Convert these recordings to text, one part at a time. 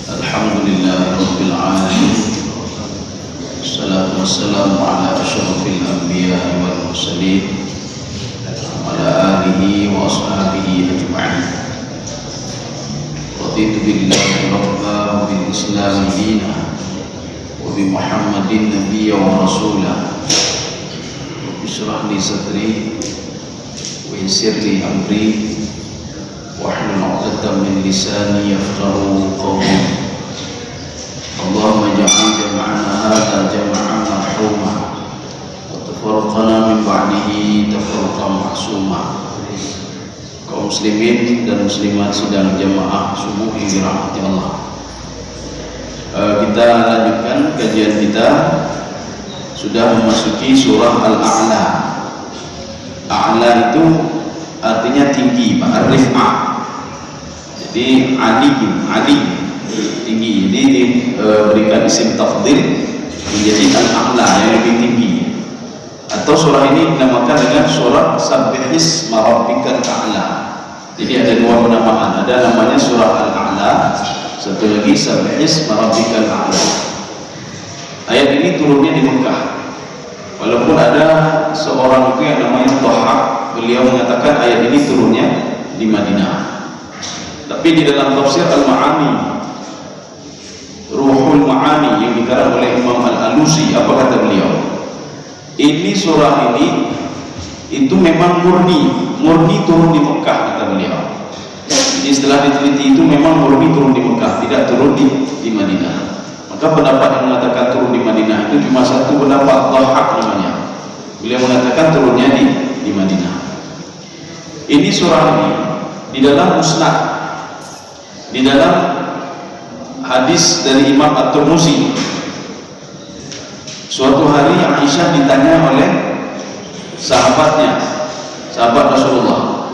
Alhamdulillahirabbil alamin. Wassalatu wassalamu ala asyrafil anbiya'i wal mursalin wa ala alihi wa ashabihi ajma'in. Raditu billahi rabban wa bil islami dinan wa bi Muhammadin nabiyyan wa rasulah. Ishrah li sadri wa yassir li amri wahlul 'uqdatam min lisani yafqahu qawli. Allahumma ja'al jam'ana hadha jam'an marhuma wa tafarraqana min ba'dihi tafarruqan ma'suma. Kaum muslimin dan muslimat sidang jamaah subuh yang dirahmati Allah, kita lanjutkan kajian kita. Sudah memasuki surah Al-A'la. A'la itu artinya tinggi, Ar-Rif'ah. Jadi Ali tinggi. Jadi diberikan isim tafdhil menjadi Al-A'la yang lebih tinggi. Atau surah ini dinamakan dengan surah Sabbihisma Rabbikal A'la. Jadi ada dua penamaan. Ada namanya surah Al-A'la, satu lagi Sabbihisma Rabbikal A'la. Ayat ini turunnya di Mekah. Walaupun ada seorang itu yang namanya Dhahhak, beliau mengatakan ayat ini turunnya di Madinah. Tapi di dalam tafsir Al-Ma'ani, Ruhul Ma'ani yang dikarang oleh Imam Al-Alusi, apa kata beliau? Ini surah ini itu memang murni turun di Mekah, kata beliau. Jadi setelah diteliti itu memang murni turun di Mekah, tidak turun di Madinah. Maka pendapat yang mengatakan turun di Madinah itu cuma satu pendapat, Dhahhak namanya. Beliau mengatakan turunnya di Madinah. Ini surah ini di dalam Musnad, di dalam hadis dari Imam At-Tirmidzi. Suatu hari Aisyah ditanya oleh sahabat Rasulullah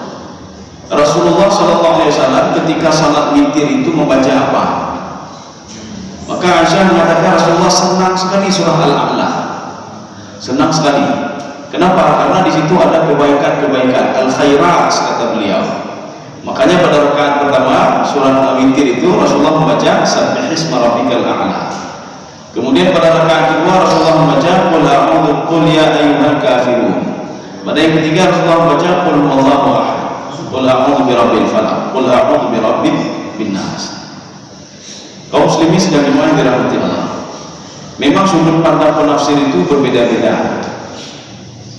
SAW ketika salat witir itu membaca apa? Maka Aisyah mengatakan Rasulullah senang sekali surah Al-A'la, senang sekali. Kenapa? Karena di situ ada kebaikan, al-khairat, kata beliau. Makanya pada rakaat pertama surah Al-Witir itu Rasulullah membaca Sabbihisma Rabbikal A'la. Kemudian pada rakaat kedua Rasulullah membaca Qul ya ayyuhal kafirun. Pada yang ketiga Rasulullah membaca Qul huwallahu ahad, Qul a'udzu birabbil falaq, Qul a'udzu birabbin nas. Kaum muslimin sedang dirahmati Allah. Memang sudut pandang penafsir itu berbeda-beda.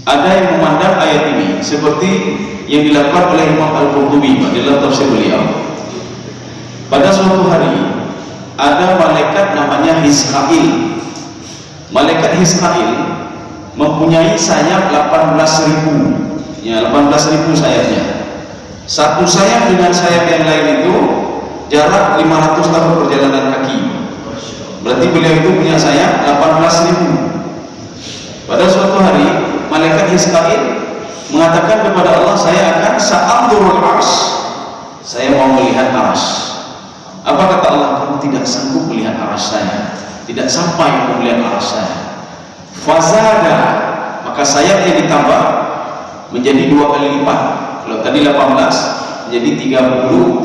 Ada yang memandang ayat ini seperti yang dilakukan oleh Imam Al-Qurtubi dalam tafsir beliau. Pada suatu hari ada malaikat namanya Hizqail. Malaikat Hizqail mempunyai sayap 18.000. Ya, 18.000 sayapnya. Satu sayap dengan sayap yang lain itu jarak 500 tahun perjalanan kaki. Berarti beliau itu punya sayap 18.000. Pada suatu hari malaikat Hizqail mengatakan kepada Allah, saya akan sa'amdurul ars, saya mau melihat ars. Apa kata Allah? Kamu tidak sanggup melihat ars saya, tidak sampai kamu melihat ars saya. Fazada, maka sayapnya ditambah menjadi 2 kali lipat. Kalau tadi 18 jadi 36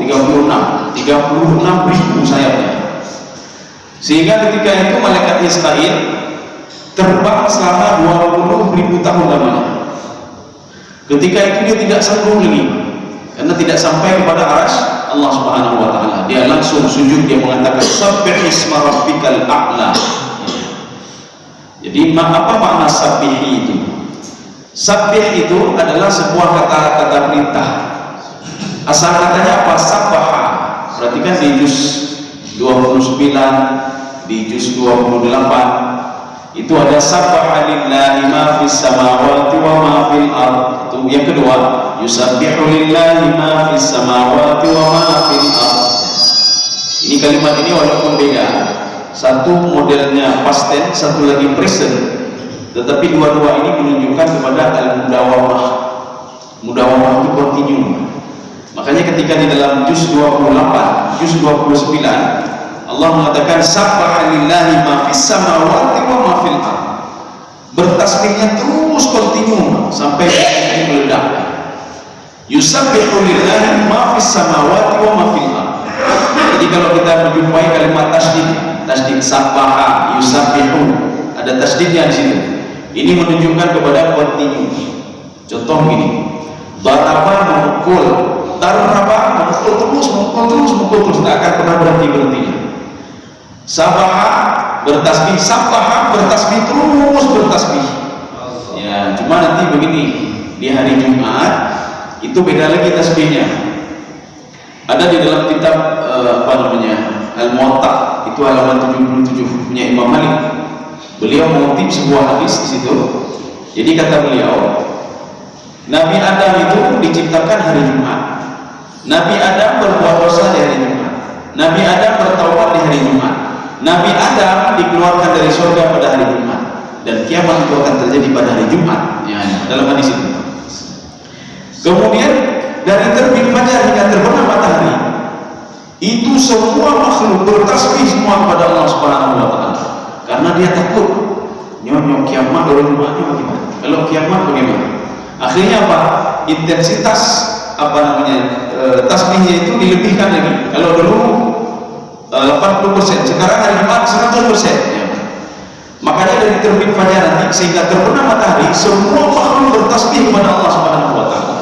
ribu sayapnya. Sehingga ketika itu malaikat Hizqail terbang selama 20.000 tahun lamanya. Ketika itu dia tidak sanggup lagi, karena tidak sampai kepada arsy Allah Subhanahu wa taala. Dia langsung sujud, dia mengatakan Sabbihisma Rabbikal A'la. Jadi apa makna sabbih itu? Sabbih itu adalah sebuah kata perintah. Asal katanya apa? Sabbaha. Perhatikan di juz 29, di juz 28 itu ada sabbaha lillahi ma fis samawati wa ma fil ard. Itu yang kedua, yusabbihu lillahi ma fis samawati wa ma fil ard. Ini kalimat ini walaupun beda, satu modelnya past tense, satu lagi present, tetapi dua-dua ini menunjukkan kepada al-mudawamah. Mudawamah itu continue. Makanya ketika di dalam juz 28, juz 29 Allah mengatakan sabbaha lillahi ma fis samawati wa ma fil ard. Bertasbihnya terus kontinu sampai ini meledak. Yusabbihu lillahi ma fis samawati wa ma fil ardh. Jadi kalau kita menjumpai kalimat tasdid sabbaha yusabbihu, ada tasdidnya di situ. Ini menunjukkan kepada kontinu. Contoh gini, daraba memukul, daraba memukul terus, tak akan pernah berhentinya. Sabaha bertasbih, sabbaha bertasbih terus bertasbih. Ya, cuma nanti begini, di hari Jumat itu beda lagi tasbihnya. Ada di dalam kitab Al-Muwatta, itu halaman 77 punya Imam Malik. Beliau mengutip sebuah hadis di situ. Jadi kata beliau, Nabi Adam itu diciptakan hari Jumat. Nabi Adam berbuat dosa di hari Jumat. Nabi Adam bertaubat di hari Jumat. Nabi Adam dikeluarkan dari surga pada hari Jumat. Dan kiamat itu akan terjadi pada hari Jumat. Ya, dalam hadis itu. Kemudian dari terbit fajar hingga terbenam matahari, itu semua makhluk bertasbih semua kepada Allah Subhanahu wa taala. Karena dia takut nyonyok kiamat dari Jumatnya bagaimana? Kalau kiamat bagaimana? Akhirnya apa? Intensitas tasbihnya itu dilebihkan lagi. Kalau dulu 80%, sekarang hari Jumat 100%. Ya. Makanya dari terbit fajar nanti sehingga terbenam matahari, semua makhluk bertasbih kepada Allah Subhanahu wa taala.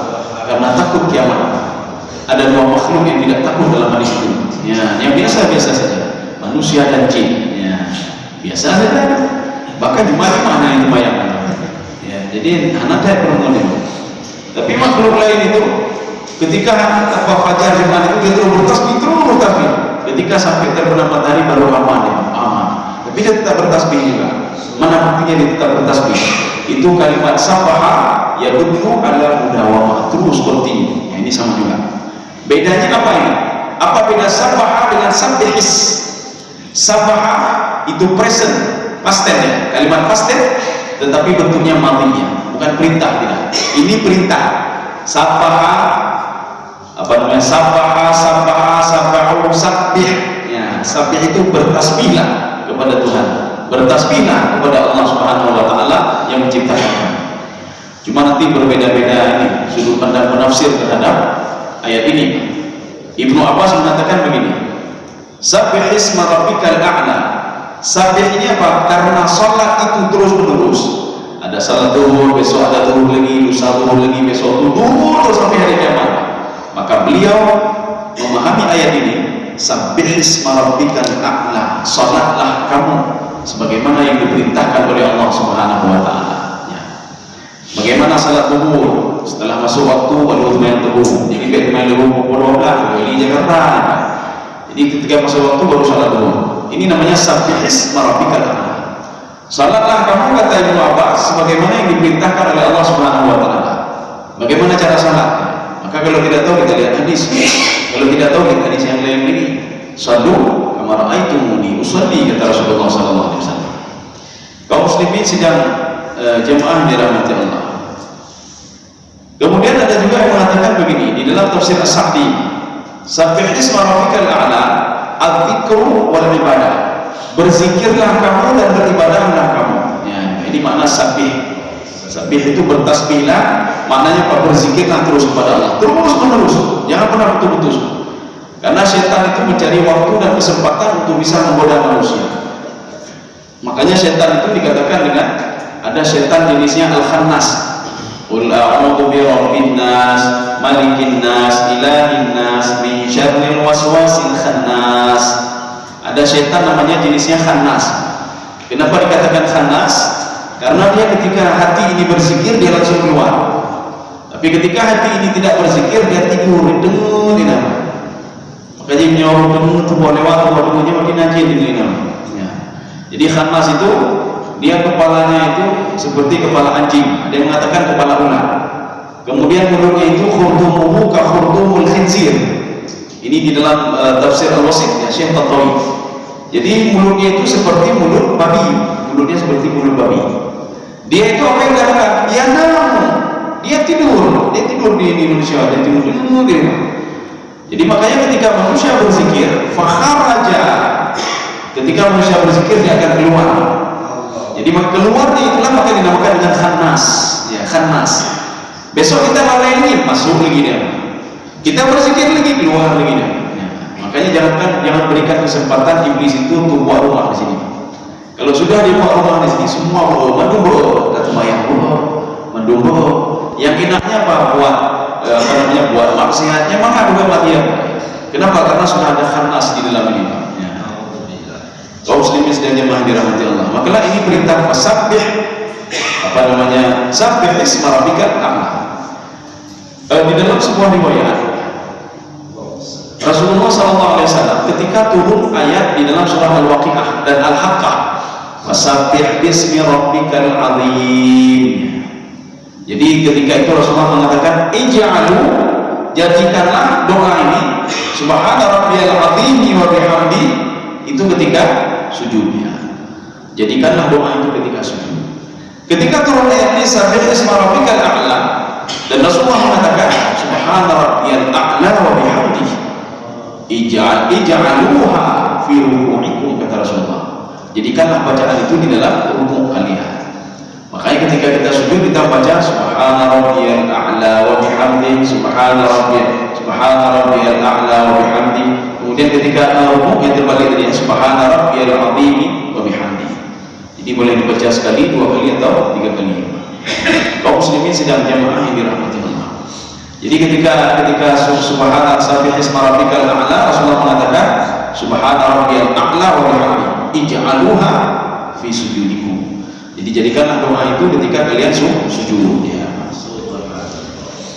Karena takut kiamat. Ada dua makhluk yang tidak takut dalam hadis itu. Ya, yang biasa-biasa saja, manusia dan jin. Ya, biasa saja. Bahkan Jumat mana yang dibayangkan. Ya, jadi anak saya perempuan itu. Tapi makhluk lain itu, ketika fajar Jumat itu dia terus bertasbih. Ketika sampai terbenam matahari baru aman. Tapi dia tetap bertasbih juga. Mana buktinya dia tetap bertasbih? Itu kalimat sabbaha yadullu ala mudawamah, terus kontinu. Ya, ini sama juga. Bedanya apa ini? Apa beda sabbaha dengan sabbihis? Sabbaha itu present, past tense ya, kalimat past tense, tetapi bentuknya madhiyah, bukan perintah, tidak. Ini perintah. Sabbaha sabbahu, sabbih. Ya, sabbih itu bertasbihlah kepada Tuhan. Bertasbihlah kepada Allah Subhanahu wa taala yang menciptakan. Cuma nanti berbeda-beda ini sudut pandang penafsir terhadap ayat ini. Ibnu Abbas mengatakan begini, Sabbih isma rabbikal a'la. Sabbih ini apa? Karena salat itu terus menerus. Ada salat zuhur, besok ada zuhur lagi, lusa zuhur lagi, besok zuhur terus sampai hari kiamat. Maka beliau memahami ayat ini, Sabbih isma rabbikal a'la. Salatlah kamu sebagaimana yang diperintahkan oleh Allah Subhanahu wa taala. Bagaimana salat zuhur? Setelah masuk waktu baru main zuhur. Jadi biar main zuhur pukul 12 di Jakarta. Jadi ketika masuk waktu baru salat zuhur. Ini namanya sabbih isma rabbikal a'la. Salatlah kamu, kata Ibnu Abbas, sebagaimana yang diperintahkan oleh Allah Subhanahu wa taala. Bagaimana cara salat? Maka kalau tidak tahu kita lihat hadis. Kalau tidak tahu lihat hadis yang lain ini. Shallu kama ra'aitumuni usalli, kata Rasulullah sallallahu alaihi wasallam. Kaum muslimin sedang jemaah dirahmati Allah. Kemudian ada juga yang mengatakan begini di dalam tafsir As-Sa'di, Sabbih isma rabbikal a'la, adzikru wal ibadah. Berzikirlah kamu dan beribadahlah kamu. Ya, ini makna sabbih. Sabbih itu bertasbihlah, maknanya apa? Berzikirlah terus kepada Allah, terus menerus, jangan pernah putus-putus. Karena setan itu mencari waktu dan kesempatan untuk bisa menggoda manusia. Makanya setan itu dikatakan dengan ada setan jenisnya al-khannas. Qul a'udzu birabbin nas, malikin nas, ilahin nas, min syarril waswasil khannas. Ada setan namanya jenisnya khannas. Kenapa dikatakan khannas? Karena dia ketika hati ini berzikir dia langsung keluar. Tapi ketika hati ini tidak berzikir dia tidur, dengar di nama. Makanya nyawa dengar tu boleh lewat, dengarnya makin najis di nama. Ya. Jadi khannas itu dia kepalanya itu seperti kepala anjing, ada yang mengatakan kepala ular. Kemudian mulutnya itu khurdumuhu ka khurdumul khinzir. Ini di dalam tafsir Al-Wasit ya, Syekh Tatawi. Jadi mulutnya itu seperti mulut babi, mulutnya seperti mulut babi. Dia itu apa yang dikatakan? Ya dia tidur di Indonesia, dia tidur di rumah. Jadi makanya ketika manusia berzikir, fakharaja. Ketika manusia berzikir dia akan keluar. Jadi keluarnya itulah maka dinamakan dengan khannas, ya khannas. Besok kita mulai lagi, masuk lagi dia. Kita berzikir lagi, keluar lagi dia. Ya. Makanya jangan berikan kesempatan iblis itu untuk buat rumah di sini. Kalau sudah dia buat rumah di sini, semua mendumbo, kata bayang mendumbo. Yang enaknya apa? Buat maksiatnya maka juga matian. Kenapa? Karena sudah ada khanas di dalam ini. Ya. Kaum muslimin sedang jemaah dirahmati Allah. Maka ini perintah fasabbih, sabbih isma rabbikal a'la. Di dalam sebuah riwayat Rasulullah SAW ketika turun ayat di dalam surah Al-Waqi'ah dan Al-Haqqah, fasabbih bismi rabbikal azim. Jadi ketika itu Rasulullah mengatakan ij'alu, jadikanlah doa ini subhana rabbiyal azim wa bihamdi, itu ketika sujudnya. Jadikanlah doa itu ketika sujud. Ketika turun ayat ini sabbih isma rabbikal a'la, dan Rasulullah mengatakan subhana rabbiyal a'la wa bihamdihi, ij'aluha fi ruku'ikum, kata Rasulullah. Jadikanlah bacaan itu di dalam rukuk kalian. Makanya ketika kita sujud kita baca subhana rabbiyal a'la wa bihamdihi, subhana rabbiyal a'la wa bihamdihi. Kemudian ketika rukuk yang terbalik tadi subhana rabbiyal azim wa bihamdihi. Jadi boleh dibaca sekali, 2 kali atau 3 kali. Kaum muslimin sedang jamaah yang dirahmati Allah. Jadi ketika subhana sabbih isma rabbikal a'la, Rasulullah mengatakan subhana rabbiyal a'la wa bihamdihi, ij'aluha fi sujudikum. Jadi jadikanlah doa itu ketika kalian sujud. Ya.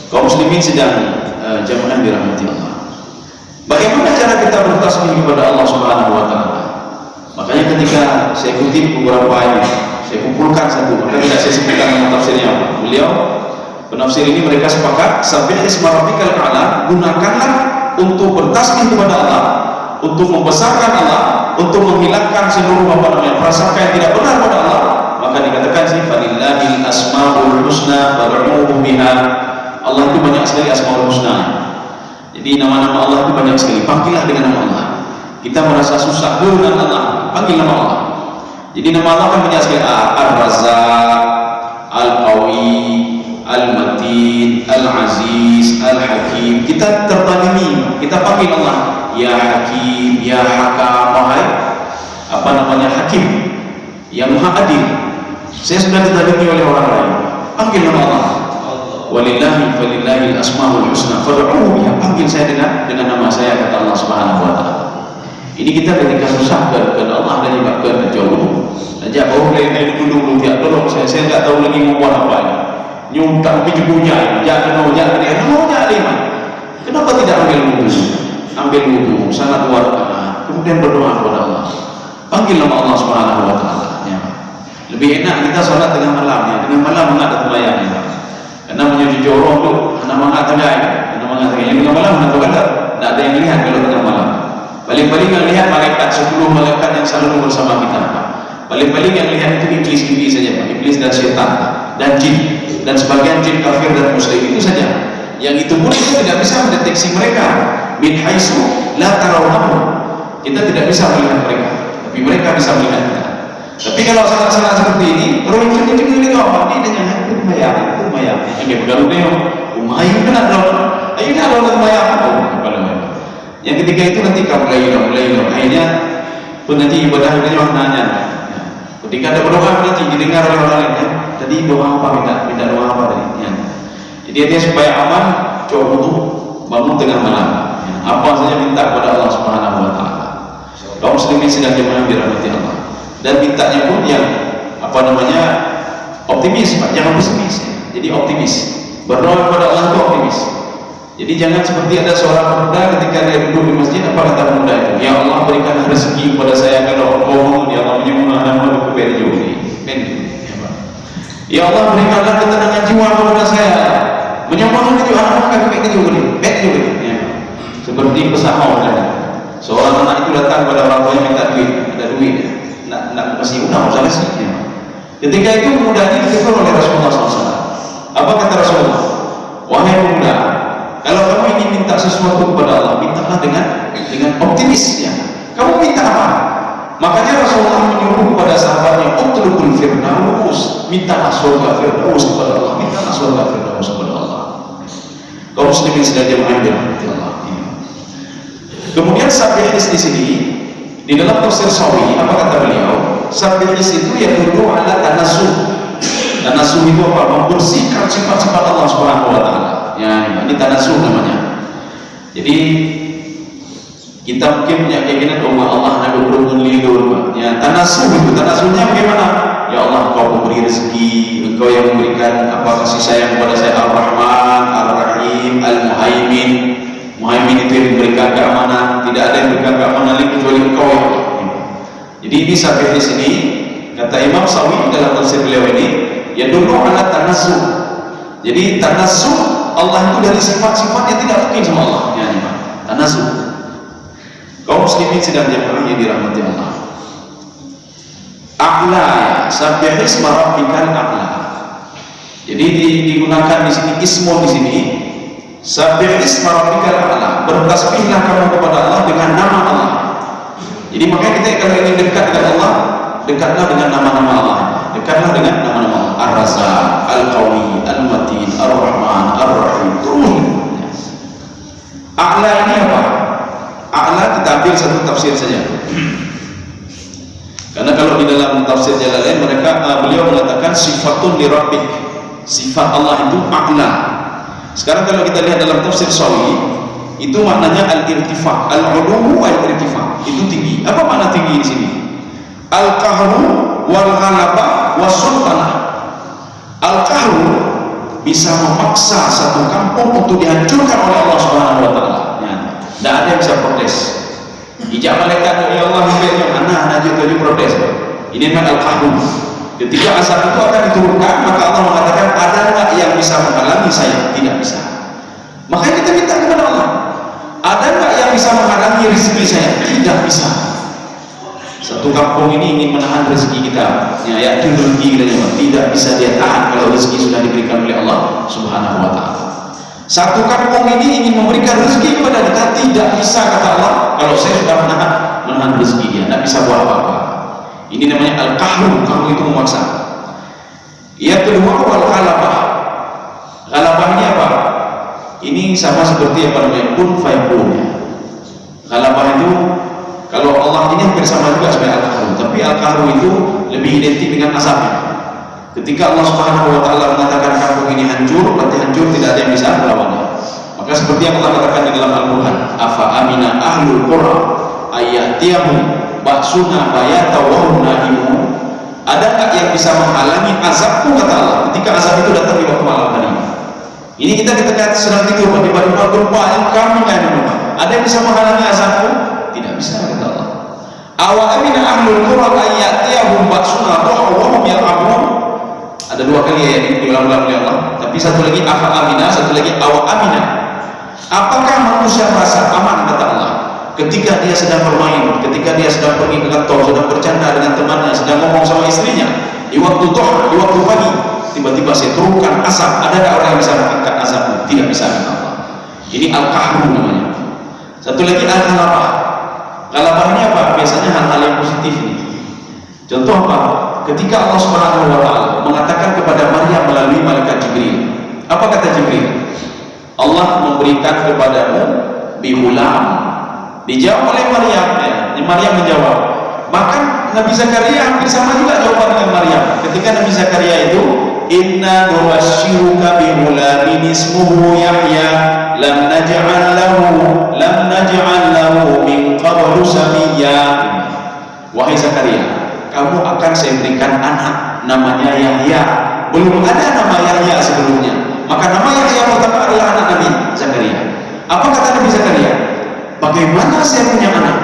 Kaum muslimin sedang jamaah dirahmati Allah. Bagaimana cara kita bertasbih kepada Allah Subhanahu wa taala? Makanya ketika saya kutip beberapa ayat, saya kumpulkan satu, maka tidak saya sebutkan nama tafsirnya apa. Beliau penafsir ini mereka sepakat sabbih isma rabbikal a'la, gunakanlah untuk bertasbih kepada Allah, untuk membesarkan Allah, untuk menghilangkan seluruh prasangka yang tidak benar pada Allah. Maka dikatakan sih falillahil asmaul husna fad'uuhu biha. Allah itu banyak sekali asmaul husna. Jadi nama-nama Allah itu banyak sekali. Panggillah dengan nama Allah. Kita merasa susah dengan Allah, panggil nama Allah. Jadi nama Allah kan banyak sekali. Ar-Razzaq, Al-Qawi, Al-Matin, Al-Aziz, Al-Hakim. Kita tertadimi, kita panggil Allah, ya Hakim, ya Hakam, wahai Hakim yang Maha Adil. Saya sudah ditadimi oleh orang lain, panggil nama Allah. Walillahil asmaul husna fad'uuhu biha, panggil saya dengan nama saya, kata Allah Subhanahu wa taala. Ini kita ketika susah ke Allah dan juga ke jauh aja bau lain dulu dia tolong saya enggak tahu lagi mau buat apa ini. Nyuntak pijunya, jangan dia lima. Kenapa tidak ambil wudu, sangat luar biasa. Kemudian berdoa kepada Allah. Panggil nama Allah Subhanahu wa taala. Ya. Lebih enak kita sholat tengah malam ya. Tengah malam enggak ada sembahyang ya. Karena menuju jorong tuh, karena mengatakan yang tengah malam enggak ada yang lihat kalau tengah malam. Paling-paling yang lihat malaikat, 10 malaikat yang selalu bersama kita. Paling-paling yang lihat itu iblis saja, iblis dan setan dan jin, dan sebagian jin kafir dan muslim, itu saja. Yang itu pun kita tidak bisa mendeteksi mereka. Min haitsu la tarawnahum. Kita tidak bisa melihat mereka, tapi mereka bisa melihat kita. Tapi kalau salat-salat seperti ini, terus ini apa? Ini dengan umayah. Ini bukan umayah kan ada. Ayo ada umayah apa? Yang ketiga itu nanti mulai akhirnya pun nanti ibadah ini orang nanya. Ketika ada berdoa nanti didengar oleh orang lain. Tadi doa apa, minta doa apa tadi? Ya. Jadi dia supaya aman, coba untuk bangun tengah malam. Ya. Apa saja minta kepada Allah Subhanahu wa taala. Kaum muslimin sedang jemaah dirahmati Allah. Dan mintanya pun yang optimis, Pak, jangan pesimis. Jadi optimis. Berdoa kepada Allah itu optimis. Jadi jangan seperti ada seorang pemuda ketika dia duduk di masjid, apa kata pemuda itu? Ya Allah, berikan rezeki kepada saya kalau engkau ya Allah menyembuhkan nama kepada juri. Ya Allah, berikanlah ketenangan jiwa kepada saya. Menyembuhkan jiwa anak kepada juri. Seperti pesahau tadi. Seorang anak itu datang kepada orang tuanya minta duit, ada duit. Nak kasih utang, usah kasih. Ketika itu pemuda ini ditegur oleh Rasulullah SAW. Apa kata Rasulullah? Wahai pemuda, kalau kamu ingin minta sesuatu kepada Allah, mintalah dengan optimis ya. Kamu minta apa? Makanya Rasulullah menyuruh kepada sahabatnya, utlubul firdaus, mintalah surga firdaus kepada Allah, mintalah surga firdaus kepada Allah. muslimin sedang jemaah dirahmati Allah. Kemudian sabbihis di sini di dalam tafsir Sawi, apa kata beliau? Sabbihis itu yadullu ala tanassuh. Tanassuh itu apa? Membersihkan sifat-sifat Allah Subhanahu wa taala. Ya, ini tanassuh namanya. Jadi kita mungkin punya keyakinan bahwa Allah ada berlindung. Ya, tanassuh itu, tanassuhnya bagaimana? Ya Allah, Engkau memberi rezeki, Engkau yang memberikan apa kasih sayang kepada saya, Ar-Rahman, Ar-Rahim, Al-Muhaimin. Muhaimin itu yang memberikan keamanan, tidak ada yang memberikan keamanan lain kecuali Engkau ya Allah. Jadi ini sampai di sini kata Imam Sawi dalam tafsir beliau ini, ya dulu ala tanassuh. Jadi tanassuh Allah itu dari sifat-sifat yang tidak mungkin sama Allah. Ya, tanassuh. Kaum muslimin sedang jemaah yang dirahmati Allah. A'la, sabbih isma rabbikal a'la. Jadi digunakan di sini ismu di sini. Sabbih isma rabbikal a'la. Bertasbihlah kamu kepada Allah dengan nama Allah. Jadi makanya kita kalau ingin dekat dengan Allah, dekatlah dengan nama-nama Allah. Dekatlah dengan nama-nama Allah. Ar-Razzaq, Al-Qawi, Al-Matin, Ar-Rahman, Ar-Rahim. A'la ini apa? A'la kita ambil satu tafsir saja. Karena kalau di dalam tafsir Jalalain beliau mengatakan sifatun li rabbik. Sifat Allah itu a'la. Sekarang kalau kita lihat dalam tafsir Sawi, itu maknanya al-irtifa, al-ulu wal-irtifa. Itu tinggi. Apa makna tinggi di sini? Al-qahru wal ghalabah was-sultanah. Al-qahru bisa memaksa satu kampung untuk dihancurkan oleh Allah Subhanahu wa taala. Tidak ada yang bisa protes. Ijab malaikat ya Allah anak juga protes. Ini memang al-qahru. Ketika azab itu akan diturunkan, maka Allah mengatakan ada nggak yang bisa menghalangi saya? Tidak bisa. Makanya kita minta kepada Allah. Ada nggak yang bisa menghalangi rezeki saya? Tidak bisa. Satu kampung ini ingin menahan rezeki kita, ya rezeki kita tidak bisa dia tahan kalau rezeki sudah diberikan oleh Allah Subhanahu wa taala. Satu kampung ini ingin memberikan rezeki kepada kita, tidak bisa kata Allah kalau saya sudah menahan rezeki dia, tidak bisa buat apa-apa. Ini namanya al-qahru, qahru itu memaksa. Yang kedua wal-ghalabah. Ghalabah ini apa? Ini sama seperti apa namanya kun fayakun. Ghalabah itu kalau Allah ini hampir sama juga sebagai al-qahru, tapi al-qahru itu lebih identik dengan azabnya. Ketika Allah Subhanahu wa taala mengatakan kampung ini hancur, berarti hancur, tidak ada yang bisa melawannya. Maka seperti yang Allah katakan di dalam Al-Qur'an, afa amina ahlul qura ayatiyahum ba'suna bayata wa hum naimun. Ada enggak yang bisa menghalangi azabku kata Allah ketika azab itu datang di waktu malam hari? Ini kita ketika sedang tidur tiba-tiba gempa yang kami ada yang bisa menghalangi azabku? Tidak bisa kata Allah. Awa amina ahlul qura ayatiyahum ba'suna wa hum yal'abun. Ada dua kali ayat ini diulang-ulang oleh Allah, tapi satu lagi afa amina, satu lagi awa amina. Apakah manusia merasa aman kata Allah ketika dia sedang bermain, ketika dia sedang pergi ke kantor, sedang bercanda dengan temannya, sedang ngomong sama istrinya di waktu duha, di waktu pagi, tiba-tiba saya turunkan asap, ada tak orang yang bisa mengangkat asapmu? Tidak bisa kata Allah. Ini al-qahru namanya. Satu lagi al-ghalabah. Ghalabah ini apa? Biasanya hal-hal yang positif ini. Contoh apa? Ketika Allah Subhanahu wa taala mengatakan kepada Maryam melalui malaikat Jibril. Apa kata Jibril? Allah memberikan kepadamu bihulam. Dijawab oleh Maryam, ya. Maryam menjawab. Bahkan Nabi Zakaria hampir sama juga jawaban dengan Maryam. Ketika Nabi Zakaria itu, inna nubasyyiruka bihulamin ismuhu Yahya lam naj'al lahu min qablu samiyya. Wahai Zakaria, kamu akan saya berikan anak namanya Yahya. Belum ada nama Yahya sebelumnya, maka nama Yahya pertama adalah anak Nabi Zakaria. Apa kata Nabi Zakaria? Bagaimana saya punya anak?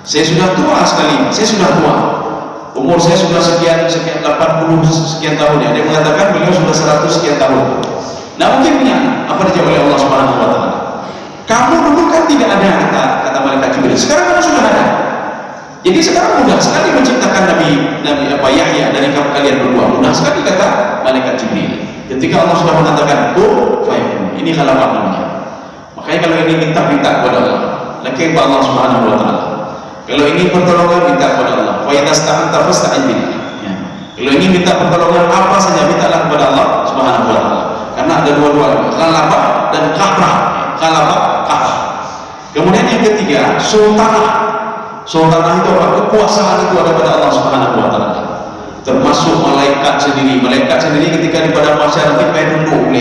Saya sudah tua sekali, saya sudah tua, umur saya sudah sekian 80 sekian tahun ya. Dia mengatakan beliau sudah 100 sekian tahun. Nah mungkin punya anak. Apa dijawab oleh Allah Subhanahu wa taala? Kamu dulu kan tidak ada, kata malaikat Jibril. Sekarang kamu sudah ada. Jadi sekarang mudah sekali menciptakan Nabi Yahya dari kalian berdua. Mudah sekali kata malaikat Jibril. Ketika Allah sudah mengatakan kun fayakun. Ini ghalabah namanya. Makanya kalau ini minta kepada Allah, laki Allah Subhanahu wa taala. Kalau ini pertolongan minta kepada Allah. Fa idasta'anta fasta'in billah. Ya. Kalau ini minta pertolongan apa saja mintalah kepada Allah Subhanahu wa taala. Karena ada dua-dua, Ghalabah dan Qahrah. Ghalabah, Qahrah. Kemudian yang ketiga, sultanah. Sultanah itu apa? Kekuasaan itu ada pada Allah Subhanahu wa taala. Termasuk malaikat sendiri. Malaikat sendiri ketika di pada masyarakat nanti pengen tunduk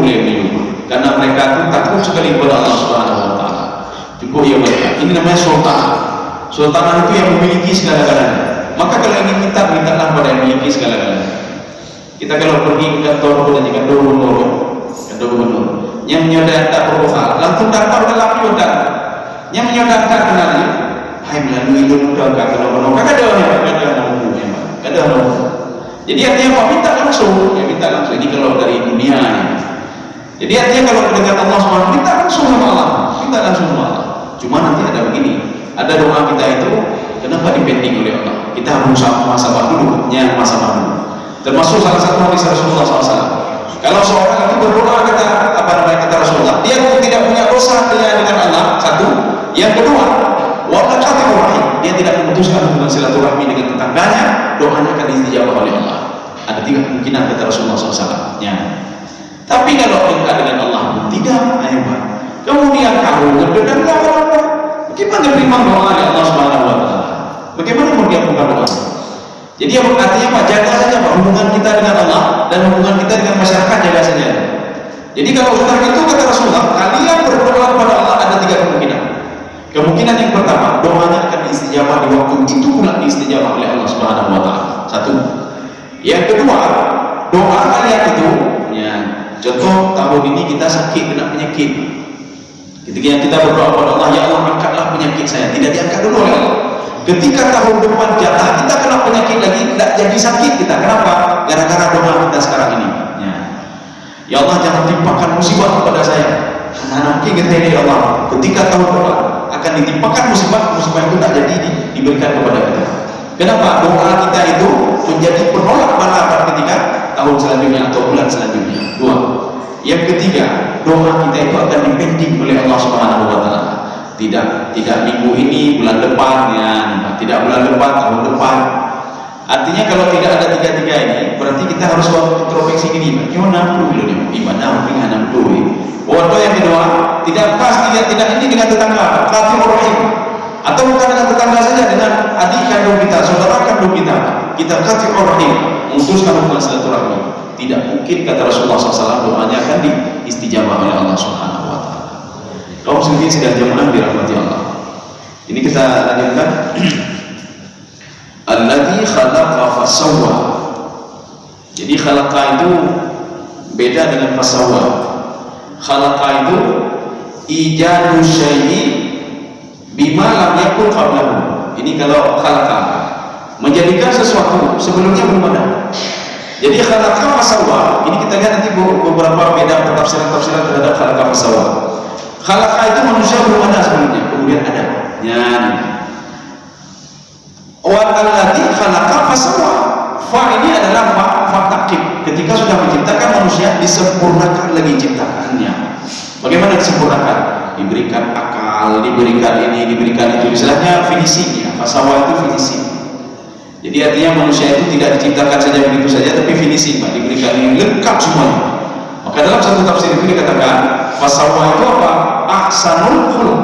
oleh karena mereka itu takut sekali kepada Allah Subhanahu wa taala. Cukup ya mereka. Ini namanya sultanah. Sultanah itu yang memiliki segala-galanya. Maka kalau ingin mintalah pada yang memiliki segala-galanya. Kita kalau pergi ke kantor gubernur, yang menyodorkan proposal, langsung datang dalam yodang. Yang menyodorkan kenali, hai melalui yodang kalau kada ada. Jadi artinya apa? Minta langsung. Ini kalau dari dunia. Jadi artinya kalau mendekat Allah SWT, minta langsung sama Allah. Cuma nanti ada begini, ada doa kita itu kenapa dipending oleh Allah? Kita harus muhasabah dulu, termasuk salah satu hadis Rasulullah SAW. Kalau seorang itu berdoa kata Rasulullah, dia tidak punya dosa dengan Allah, satu. Yang kedua, dia tidak memutuskan hubungan silaturahmi dengan tetangganya, doanya akan diijabah oleh Allah. Ada 3 kemungkinan kata Rasulullah SAW. Tapi kalau dekat dengan Allah pun tidak, kemudian kamu dan bagaimana terima doa oleh Allah Subhanahu wa taala? Bagaimana kemudian bukan doa? Jadi artinya apa? Jaga saja hubungan kita dengan Allah dan hubungan kita dengan masyarakat, jaga saja. Jadi kalau sudah itu kata Rasulullah, kalian berdoa kepada Allah ada 3 kemungkinan. Kemungkinan yang pertama, doanya akan diistijabah di waktu itu pula diistijabah oleh Allah Subhanahu wa taala. Satu. Yang kedua, doa kalian itu contoh tahun ini kita sakit, kena penyakit. Ketika kita berdoa kepada Allah, ya Allah angkatlah penyakit saya, tidak diangkat dulu oleh Allah. Ketika tahun depan jatah kita kena penyakit lagi, tidak jadi sakit kita. Kenapa? Gara-gara doa kita sekarang ini. Ya Allah jangan timpakan musibah kepada saya. Nanti kita ini ya Allah, ketika tahun depan akan ditimpakan musibah itu tak jadi diberikan kepada kita. Kenapa? Doa kita itu menjadi penolak bala ketika tahun selanjutnya atau bulan selanjutnya. 2. Yang ketiga, doa kita itu akan dipending oleh Allah Subhanahu wa taala. Tidak minggu ini, bulan depan tidak bulan depan, tahun depan. Artinya kalau tidak ada 3 ini, berarti kita harus introspeksi diri. Gimana dulu ibadah dengan dulu. Waduh yang kedua, tidak pas tidak ini dengan tetangga, qatir rahim. Atau bukan dengan tetangga saja, dengan adik kandung kita, saudara kandung kita. Kita qatir rahim, memutuskan hubungan silaturahmi. Tidak mungkin kata Rasulullah SAW doanya akan diistijabah oleh Allah Subhanahu wa taala. Kaum muslimin sedang jamaah dirahmati Allah. Ini kita lanjutkan. Alladzi khalaqa fasawwa. Jadi khalaqa itu beda dengan fasawwa. Khalaqa itu ijadu syai'i bima lam yakun qablahu. Ini kalau khalaqa, menjadikan sesuatu sebelumnya belum ada. Jadi khalaqa fasawwa, ini kita lihat nanti beberapa beda tafsiran terhadap khalaqa fasawwa. Khalaqa itu manusia belum ada sebelumnya, kemudian ada. Alladzi khalaqa fasawwa. Fa ini adalah fa taqib. Ketika sudah menciptakan manusia, disempurnakan lagi ciptaannya. Bagaimana disempurnakan? Diberikan akal, diberikan ini, diberikan itu. Istilahnya finishingnya. Fasawwa itu finishing. Jadi artinya manusia itu tidak diciptakan saja begitu saja, tapi finishing, diberikan ini lengkap semuanya. Maka dalam satu tafsir itu dikatakan fasawwa itu apa? Ahsanul khuluq.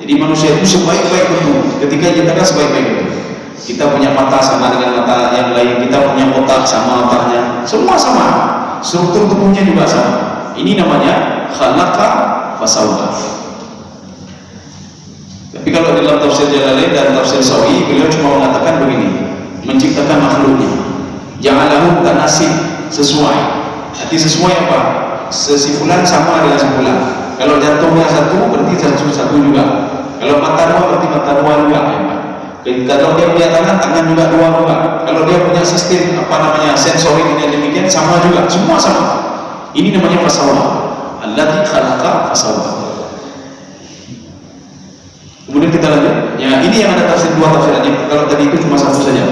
Jadi manusia itu sebaik-baik bentuk. Ketika diciptakan sebaik-baik bentuk. Kita punya mata sama dengan mata yang lain, kita punya otak sama otaknya, semua sama, struktur tubuhnya juga sama. Ini namanya khalaqa fasawwa. Tapi kalau dalam tafsir Jalalain dan tafsir Sawi, beliau cuma mengatakan begini, menciptakan makhluknya, ja'alahu tanasib, sesuai. Arti sesuai apa? Sesifulan sama dengan sebulan. Kalau jantungnya satu, berarti satu juga. Kalau mata dua, berarti mata dua juga. Kalau dia punya tangan juga dua juga. Kalau dia punya sistem sensori yang demikian, sama juga, semua sama. Ini namanya fasawwa. Alladzi khalaqa fasawwa. Kemudian kita lanjut. Ini yang ada dua tafsirannya. Kalau tadi itu cuma satu saja.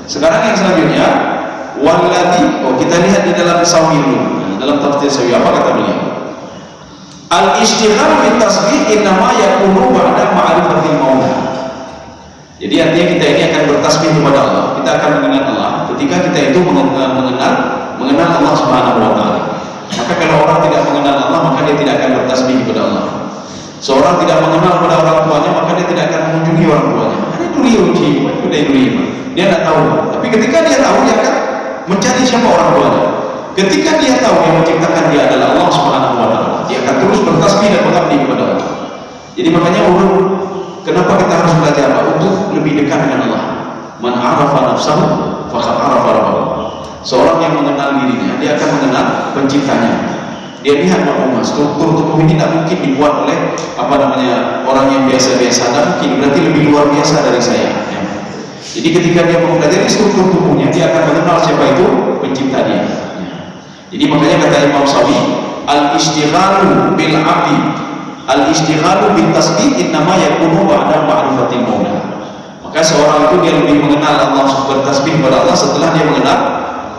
Sekarang yang selanjutnya, walladzi. Kita lihat di dalam Sawi dulu. Dalam tafsir Sawi apa kata beliau? Al-ishtighal bi tasbih innama yakunu ba'da ma'rifatil maula. Jadi artinya kita ini akan bertasbih kepada Allah. Kita akan mengenal Allah ketika kita itu mengenal Allah Subhanahu wa taala. Maka dia tidak tahu. Tapi ketika dia tahu, dia akan mencari siapa orang tuanya. Ketika dia tahu yang menciptakan dia adalah Allah Subhanahu wa Ta'ala, dia akan terus bertasbih dan mengabdi kepada Allah. Jadi makanya kenapa kita harus belajar untuk lebih dekat dengan Allah? Man arafa nafsahu faqad arafa rabbahu. Seorang yang mengenal dirinya, dia akan mengenal penciptanya. Dia lihat bahwa struktur tubuh ini tidak mungkin dibuat oleh orang yang biasa-biasa, tidak mungkin, berarti lebih luar biasa dari saya. Ya. Jadi ketika dia mempelajari struktur tubuhnya, dia akan mengenal siapa itu pencipta dia. Ya. Jadi makanya kata Imam Sawi, al-istighalu bil abdi, al-istighalu bil tasbih innama yakunu ba'da ma'rifatil maula. Maka seorang itu dia lebih mengenal Allah, bertasbih kepada Allah setelah dia mengenal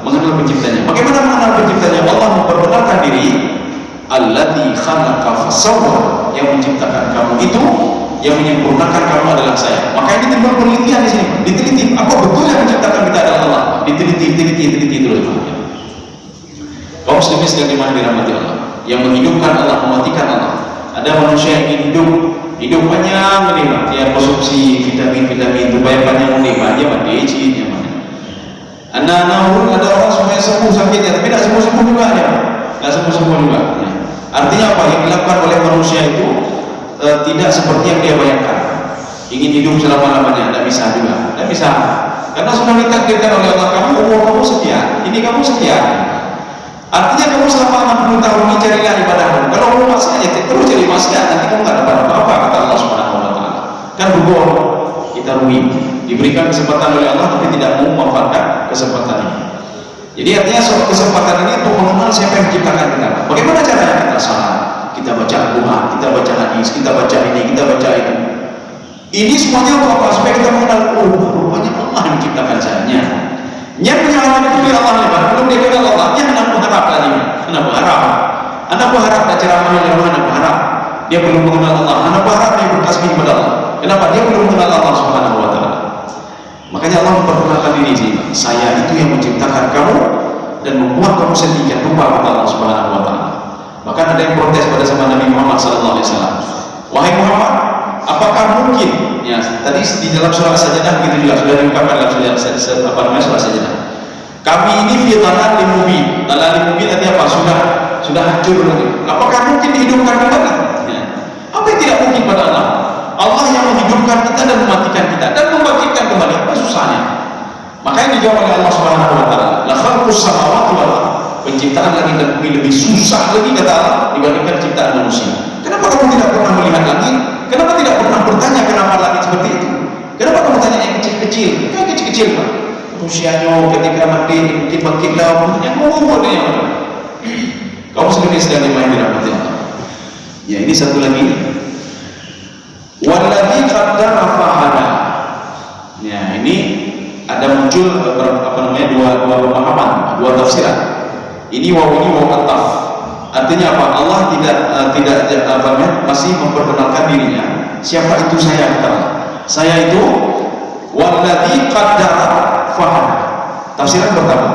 penciptanya. Bagaimana mengenal penciptanya? Allah memperkenalkan diri, alladzi khalaqa fasawwa, yang menciptakan kamu itu, yang menyempurnakan kamu adalah saya. Maka ini timbul penelitian di sini. Diteliti, apa betul yang menciptakan kita adalah Allah? Diteliti terus. Kaum muslimin sekalian dirahmati Allah, yang menghidupkan Allah, mematikan Allah. Ada manusia yang ingin hidup banyak menikah, dia konsumsi vitamin supaya banyak menikah, dia mati izin, anak-anak ada orang supaya sembuh sakitnya, tapi tidak sembuh juga ya, tidak sembuh juga. Ya. Artinya apa yang dilakukan oleh manusia itu tidak seperti yang dia bayangkan. Ingin hidup selama-lamanya, tidak bisa juga, tidak bisa. Karena sudah ditakdirkan oleh Allah, umur kamu sekian, ini kamu sekian. Artinya kamu selama 60 tahun ini carilah ibadahmu. Kalau kamu maksiat, terus cari maksiat, nanti kamu tidak dapat apa-apa, kata Allah Subhanahu wa Ta'ala. Kan berbohong, kita rugi. Diberikan kesempatan oleh Allah tapi tidak mau memanfaatkan kesempatan ini. Jadi artinya suatu kesempatan ini untuk mengenal siapa yang menciptakan kita. Bagaimana caranya? Kita salat, kita baca Al-Quran, kita baca hadis, kita baca ini, kita baca itu. Ini semuanya untuk apa? Supaya kita mengenal, rupanya Allah yang menciptakan saya. Yang punya Allah itu dia Allah lebar. Belum dia kenal Allah, dia hendak berharap lagi. Hendak berharap. Anda berharap dan ceramah yang mana berharap? Dia belum mengenal Allah. Anda berharap dia bertasbih kepada Allah. Kenapa? Dia belum mengenal Allah Subhanahu wa Ta'ala. Makanya Allah memperkenalkan diri sini. Saya itu yang menciptakan kamu dan membuat kamu sedemikian rupa, kata Allah Subhanahu wa Ta'ala. Bahkan ada yang protes pada zaman Nabi Muhammad sallallahu alaihi wasallam. Wahai Muhammad, apakah mungkin? Ya, tadi di dalam surah As-Sajdah begitu juga sudah diungkapkan dalam surah As-Sajdah. Kami ini fi dhalalin mubin. Dhalalin mubin artinya apa? Sudah hancur lagi. Apakah mungkin dihidupkan kembali? Ya. Apa yang tidak mungkin pada Allah? Allah yang menghidupkan kita dan mematikan kita dan membangkitkan kembali. Apa susahnya? Makanya dijawab oleh Allah Subhanahu wa Ta'ala, la khalqus samawati wal ardh. Penciptaan langit dan bumi lebih susah lagi, kata Allah, dibandingkan ciptaan manusia. Kenapa kamu tidak pernah melihat langit? Kenapa tidak pernah bertanya kenapa langit seperti itu? Kenapa kamu tanya yang kecil-kecil? Yang kecil-kecil Pak. Usianya ketika mati mungkin bangkit daun yang umur dia. Kamu sendiri sedang main di rahmat Allah. Ya, ini satu lagi. Walladzi qaddara fahada. Ya, ini ada muncul dua pemahaman, dua tafsiran. Ini waw ataf. Artinya apa? Allah tidak masih memperkenalkan dirinya. Siapa itu saya, kata Allah. Saya itu walladzi qaddara fahada. Tafsiran pertama.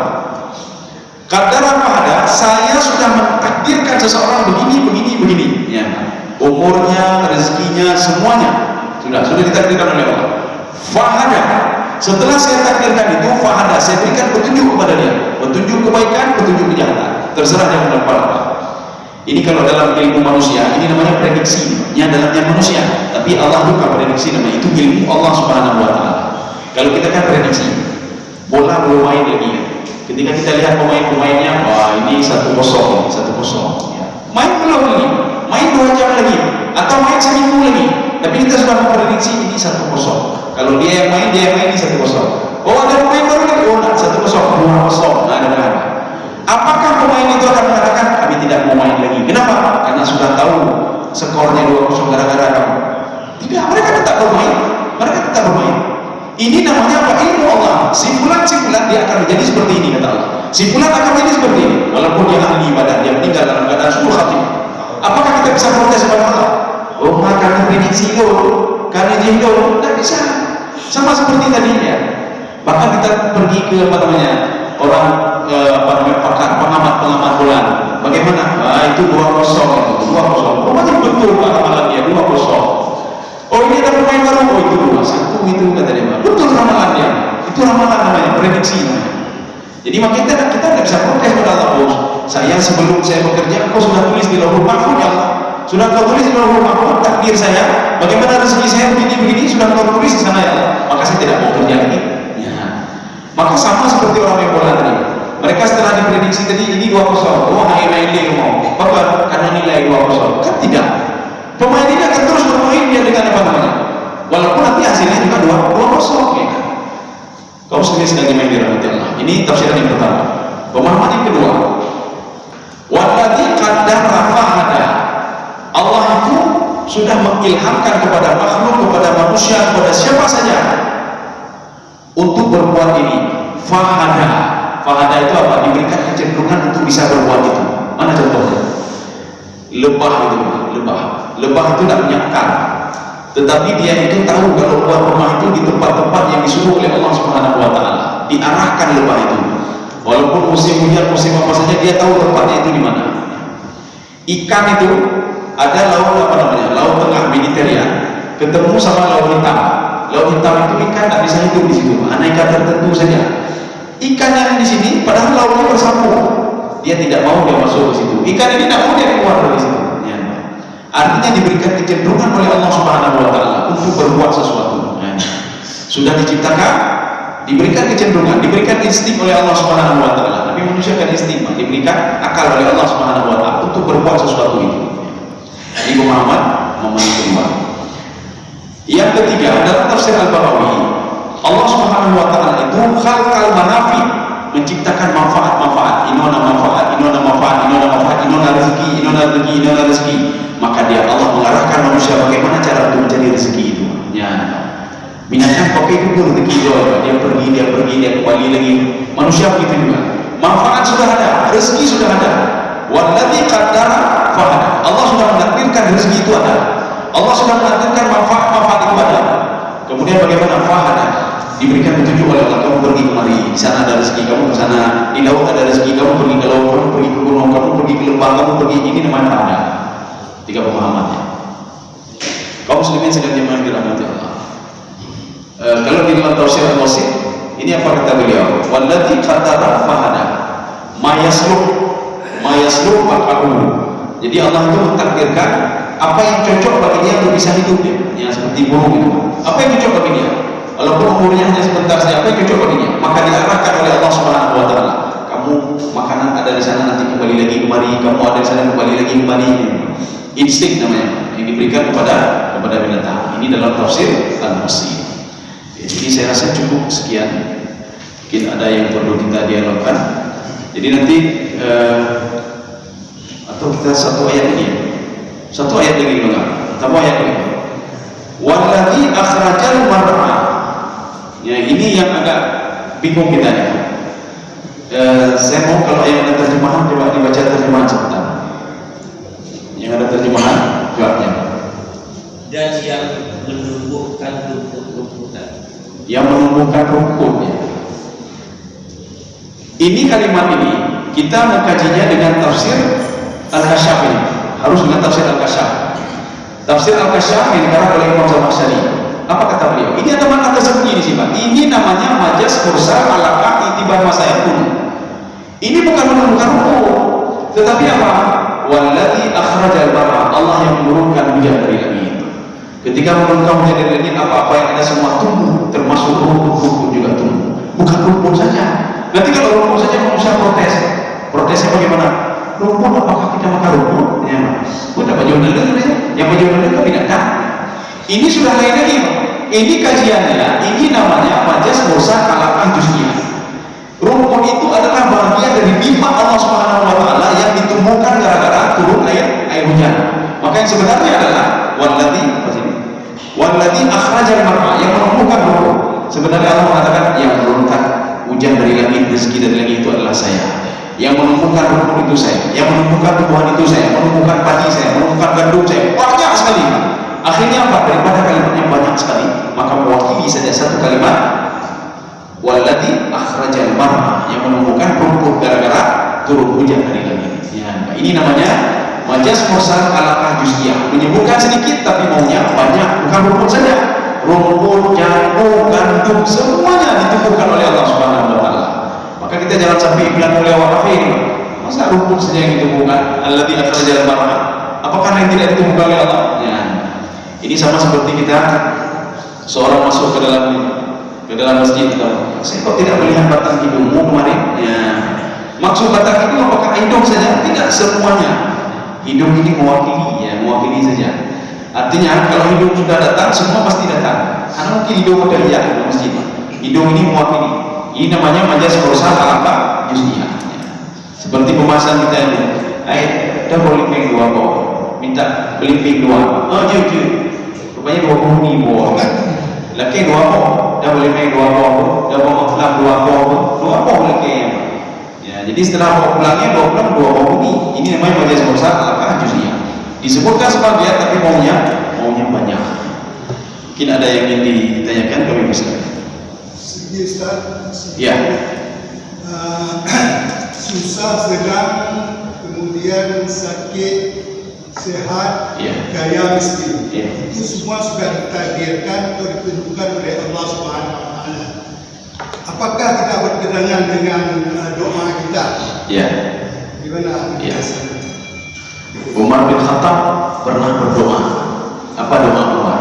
Qaddara fahada, saya sudah mentakdirkan seseorang begini. Ya. Umurnya, rezekinya, semuanya sudah ditakdirkan oleh Allah. Fahada. Setelah saya takdirkan itu, fahada, saya berikan petunjuk kepada dia, petunjuk kebaikan, petunjuk kejahatan, terserah dia mau dapat apa. Ini kalau dalam ilmu manusia, ini namanya prediksi, ini dalamnya manusia. Tapi Allah bukan prediksi, namanya itu ilmu Allah Subhanahu wa Ta'ala. Kalau kita kan prediksi, bola belum main lagi. Ketika kita lihat pemain-pemainnya, wah ini 1-0, ya. Main belum lagi, main 2 jam lagi, atau main seminggu lagi. Tapi kita sudah memprediksi ini 1-0. Kalau dia yang main ini 1-0. Oh, ada pemain baru lagi, oh nah 1-0, 2-0, nah ada. Apakah pemain itu akan mengatakan kami tidak mau main lagi? Kenapa? Karena sudah tahu skornya 2-0 gara-gara kamu. Tidak, mereka tetap bermain. Ini namanya apa? Ilmu Allah. Si fulan dia akan menjadi seperti ini, kata Allah. Si fulan akan menjadi seperti ini, walaupun dia ahli ibadah, dia meninggal dalam keadaan subuh khatimah. Apakah kita bisa protes kepada Allah? Oh, karena prediksi lo, karena jindo, tidak bisa. Sama seperti tadinya. Bahkan kita pergi ke orang pakar, pengamat bola. Bagaimana? Itu 2-0. Pokoknya betul Pak ramalan dia 2-0. Oh, ini ada pemain baru, oh itu 2-1 itu kata dia. Betul ramalan dia. Itu ramalan namanya, prediksi namanya. Jadi makanya kita nggak bisa protes kepada Allah. Oh, saya sebelum saya bekerja, kau sudah tulis di lauhul mahfuz ya Allah. Sudah kau tulis di lauhul mahfuz takdir saya, bagaimana rezeki saya begini sudah kau tulis di sana ya Allah. Maka saya tidak mau kerja lagi. Ya. Maka sama seperti orang yang bola tadi. Mereka setelah diprediksi tadi ini 2-0, oh akhirnya ini mau, maka karena nilai 2-0, kan tidak. Pemain ini akan terus bermain dia dengan apa namanya, walaupun nanti hasilnya juga 2-0 ya. Kaum sekali main dirahmati Allah. Ini tafsiran yang pertama. Pemahaman yang kedua, walladzi qaddara fahada. Allah itu sudah mengilhamkan kepada makhluk, kepada manusia, kepada siapa saja untuk berbuat ini. Fahada. Fahada itu apa? Diberikan kecenderungan untuk bisa berbuat itu. Mana contohnya? Lebah itu, lebah itu tidak punya akal, tetapi dia itu tahu kalau buat rumah itu di tempat-tempat yang disuruh oleh Allah Subhanahu wa Ta'ala, diarahkan lebah itu. Walaupun musim hujan, musim apa saja, dia tahu tempatnya itu di mana. Ikan itu ada laut apa namanya? Laut tengah Mediterania, ketemu sama laut hitam. Laut hitam itu ikan tidak bisa hidup di situ, hanya ikan tertentu saja. Ikan yang di sini padahal lautnya bersambung, dia tidak mau dia masuk ke situ. Ikan ini tidak mau dia keluar dari situ. Ya. Artinya diberikan kecenderungan oleh Allah Subhanahu wa Ta'ala untuk berbuat sesuatu. Ya. Sudah diciptakan, diberikan kecenderungan, diberikan insting oleh Allah Subhanahu wa Ta'ala. Tapi manusia kan insting, diberikan akal oleh Allah Subhanahu wa Ta'ala untuk berbuat sesuatu itu. Ini pemahaman kedua. Yang ketiga adalah tafsir Al-Baghawi. Allah Subhanahu wa Ta'ala itu khalqal manafi, menciptakan manfaat-manfaat, inona manfaat, inona manfaat, inona manfaat, inona rezeki, inona rezeki, inona rezeki. Maka dia Allah mengarahkan manusia bagaimana cara untuk mencari rezeki itu. Ya. Binatang pakai itu rezeki dia pergi, dia kembali lagi. Manusia begitu juga. Manfaat sudah ada, rezeki sudah ada. Walladzi qaddara fahada. Allah sudah menakdirkan rezeki itu ada. Allah sudah menakdirkan manfaat-manfaat itu ada. Kemudian bagaimana fahada? Diberikan petunjuk oleh Allah, kamu pergi kemari, di sana ada rezeki, kamu ke sana, di laut ada rezeki, kamu pergi ke laut, kamu pergi ke gunung, kamu pergi ke lembah, kamu pergi, ini namanya fahada. Tiga pemahamannya. Kaum muslimin sekalian yang dirahmati Allah. Kalau di dalam tafsir Al-Wasit, ini apa kata beliau? Walladzi qaddara fahada. Ma yasluk waqahu. Jadi Allah itu mentakdirkan apa yang cocok bagi dia untuk bisa hidup dia. Ya seperti burung itu. Apa yang cocok bagi dia? Walaupun umurnya hanya sebentar saja, apa yang cocok bagi dia? Maka diarahkan oleh Allah Subhanahu wa Ta'ala. Kamu makanan ada di sana, nanti kembali lagi kemari. Kamu ada di sana, kembali lagi kemari. Insting namanya yang diberikan kepada binatang. Ini dalam tafsir Al-Masih. Jadi saya rasa cukup sekian. Mungkin ada yang perlu kita dialogkan. Jadi nanti atau kita satu ayat ini, satu ayat lagi lengkap. Satu ayat ini. Walladzi akhrajal mar'a. Ya ini yang agak bingung kita nih. Saya mau kalau yang ada terjemahan coba dibaca terjemahan sebentar. Yang ada terjemahan jawabnya. Dan yang menumbuhkan rumput-rumputan. Yang menumbuhkan rumputnya. Ini kalimat ini kita mengkajinya dengan tafsir Al-Kasyaf ini. Harus dengan tafsir Al-Kasyaf. Tafsir Al-Kasyaf yang dikarang oleh Imam Zamakhsyari. Apa kata beliau? Ini ada makna tersembunyi di sini, Pak. Ini namanya majaz mursal ala itibar masayakun. Ini bukan menumbuhkan rumput, tetapi apa? Walladzi akhrajal mar'a. Allah yang menurunkan hujan dari langit. Ketika menurunkan hujan dari langit, apa-apa yang ada semua tumbuh, termasuk rumput juga tumbuh. Bukan rumput saja. Nanti kalau rumput saja manusia protes. Protesnya bagaimana? Rumput apakah kita makan rumput? Ya, udah baju lele ya. Yang baju lele itu binatang. Ini sudah lain lagi, Pak. Ini kajiannya, ini namanya majaz mursal ala juz'iyah. Rumput itu adalah bagian dari nikmat Allah Subhanahu wa Ta'ala yang ditumbuhkan gara-gara turun air hujan. Maka yang sebenarnya adalah walladzi akhrajal mar'a, yang menumbuhkan rumput. Sebenarnya Allah mengatakan yang menurunkan hujan dari langit, rezeki dari langit itu adalah saya. Yang menumbuhkan rumput itu saya, yang menumbuhkan tumbuhan itu saya, menumbuhkan padi saya, menumbuhkan gandum saya. Banyak sekali. Akhirnya apa? Daripada kalimat yang banyak sekali, maka mewakili saja satu kalimat walladzi akhrajal mar'a, yang menumbuhkan rumput gara-gara turun hujan dari langit. Ya, ini namanya majaz mursal ala juz'iyah, menyebutkan sedikit tapi maunya banyak, bukan rumput saja. rumput, jagung, gandum, semuanya ditumbuhkan oleh Allah Subhanahu wa taala. Maka kita jangan sampai iklan oleh wakafin. Masa rumput saja yang ditumbuhkan? Alladzi akhrajal mar'a. Apakah yang tidak ditumbuhkan oleh Allah? Ya. Ini sama seperti kita seorang masuk ke dalam masjid. Saya kok tidak melihat batang hidungmu kemarin? Ya. Maksud batang hidung apakah hidung saja? Tidak semuanya. Hidung ini mewakili saja. Artinya kalau hidung sudah datang, semua pasti datang. Karena mungkin hidung udah lihat di masjid. Hidung ini mewakili. Ini namanya majas berusaha alaka juz'iyah. Seperti pembahasan kita ini. Dah boleh peng 2 kok. Minta beli peng 2. Oh jujur. Rupanya 20 ribu. Laki 2 kok. Dah boleh peng 2 kok. Dah bawa pulang 2 kok. 2 kok laki. Ya, jadi setelah bawa pulangnya 2 kok bumi. Ini namanya majas berusaha alaka juz'iyah. Disebutkan sebagian tapi maunya banyak. Mungkin ada yang ingin ditanyakan kami bisa. Segi Ustaz. Ya. Susah, sedang, kemudian sakit, sehat, Ya. kaya, miskin. Ya. Itu semua sudah ditakdirkan atau ditentukan oleh Allah Subhanahu wa taala. Apakah kita bertentangan dengan doa kita? Ya. Gimana? Ya. Umar bin Khattab pernah berdoa. Apa doa Umar?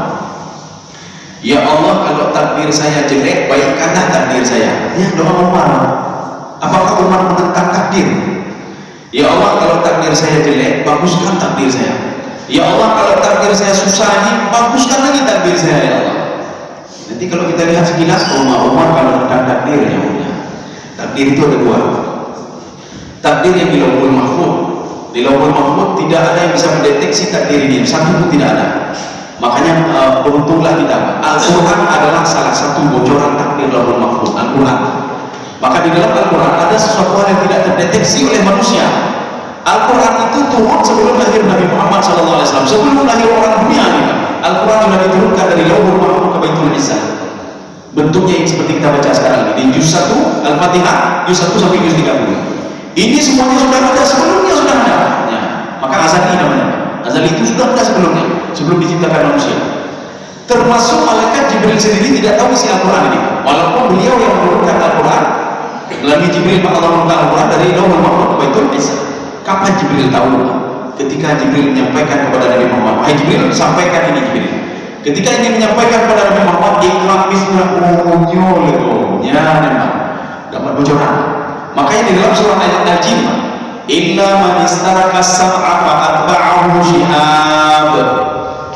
Ya Allah, kalau takdir saya jelek, baikkanlah takdir saya. Ya, doa Umar. Apakah Umar menentang takdir? Ya Allah, kalau takdir saya jelek, baguskan takdir saya. Ya Allah, kalau takdir saya susah ini, baguskan lagi takdir saya, ya Allah. Nanti kalau kita lihat sekilas, Umar kalau menentang takdir, ya Allah. Takdir itu ada 2. Takdir yang di Lauhul Mahfuz. Di Lauhul Mahfuz tidak ada yang bisa mendeteksi takdir ini, satu pun tidak ada. Makanya beruntunglah kita. Al-Quran adalah salah satu bocoran takdir Lauhul Mahfuz. Al-Quran. Maka di dalam Al-Quran ada sesuatu hal yang tidak terdeteksi oleh manusia. Al-Quran itu turun sebelum lahir Nabi Muhammad SAW. Sebelum lahir orang dunia ini, Al-Quran sudah diturunkan dari Lauhul Mahfuz ke Baitul Izzah. Bentuknya seperti kita baca sekarang ini. Di juz 1 Al-Fatihah, juz 1 sampai juz 30. Ini semuanya sudah ada, sebelumnya sudah ada. Ya. Maka azali namanya. Azali itu sudah ada sebelum diciptakan manusia. Termasuk malaikat Jibril sendiri tidak tahu isi Al-Quran ini. Walaupun beliau yang menurunkan Al-Quran, melalui Jibril, maka Allah menurunkan Al-Quran dari Lauhul Mahfuz ke Baitul Izzah. Kapan Jibril tahu? Ketika Jibril menyampaikan kepada Nabi Muhammad. Jibril sampaikan ini Jibril. Ketika ingin menyampaikan kepada Nabi Muhammad, ikram bismillahirrahmanirrahim. Ya, memang dapat bocoran. Makanya di dalam surah Al-Najm, illa man istaraka sam'a fa atba'ahu shihab.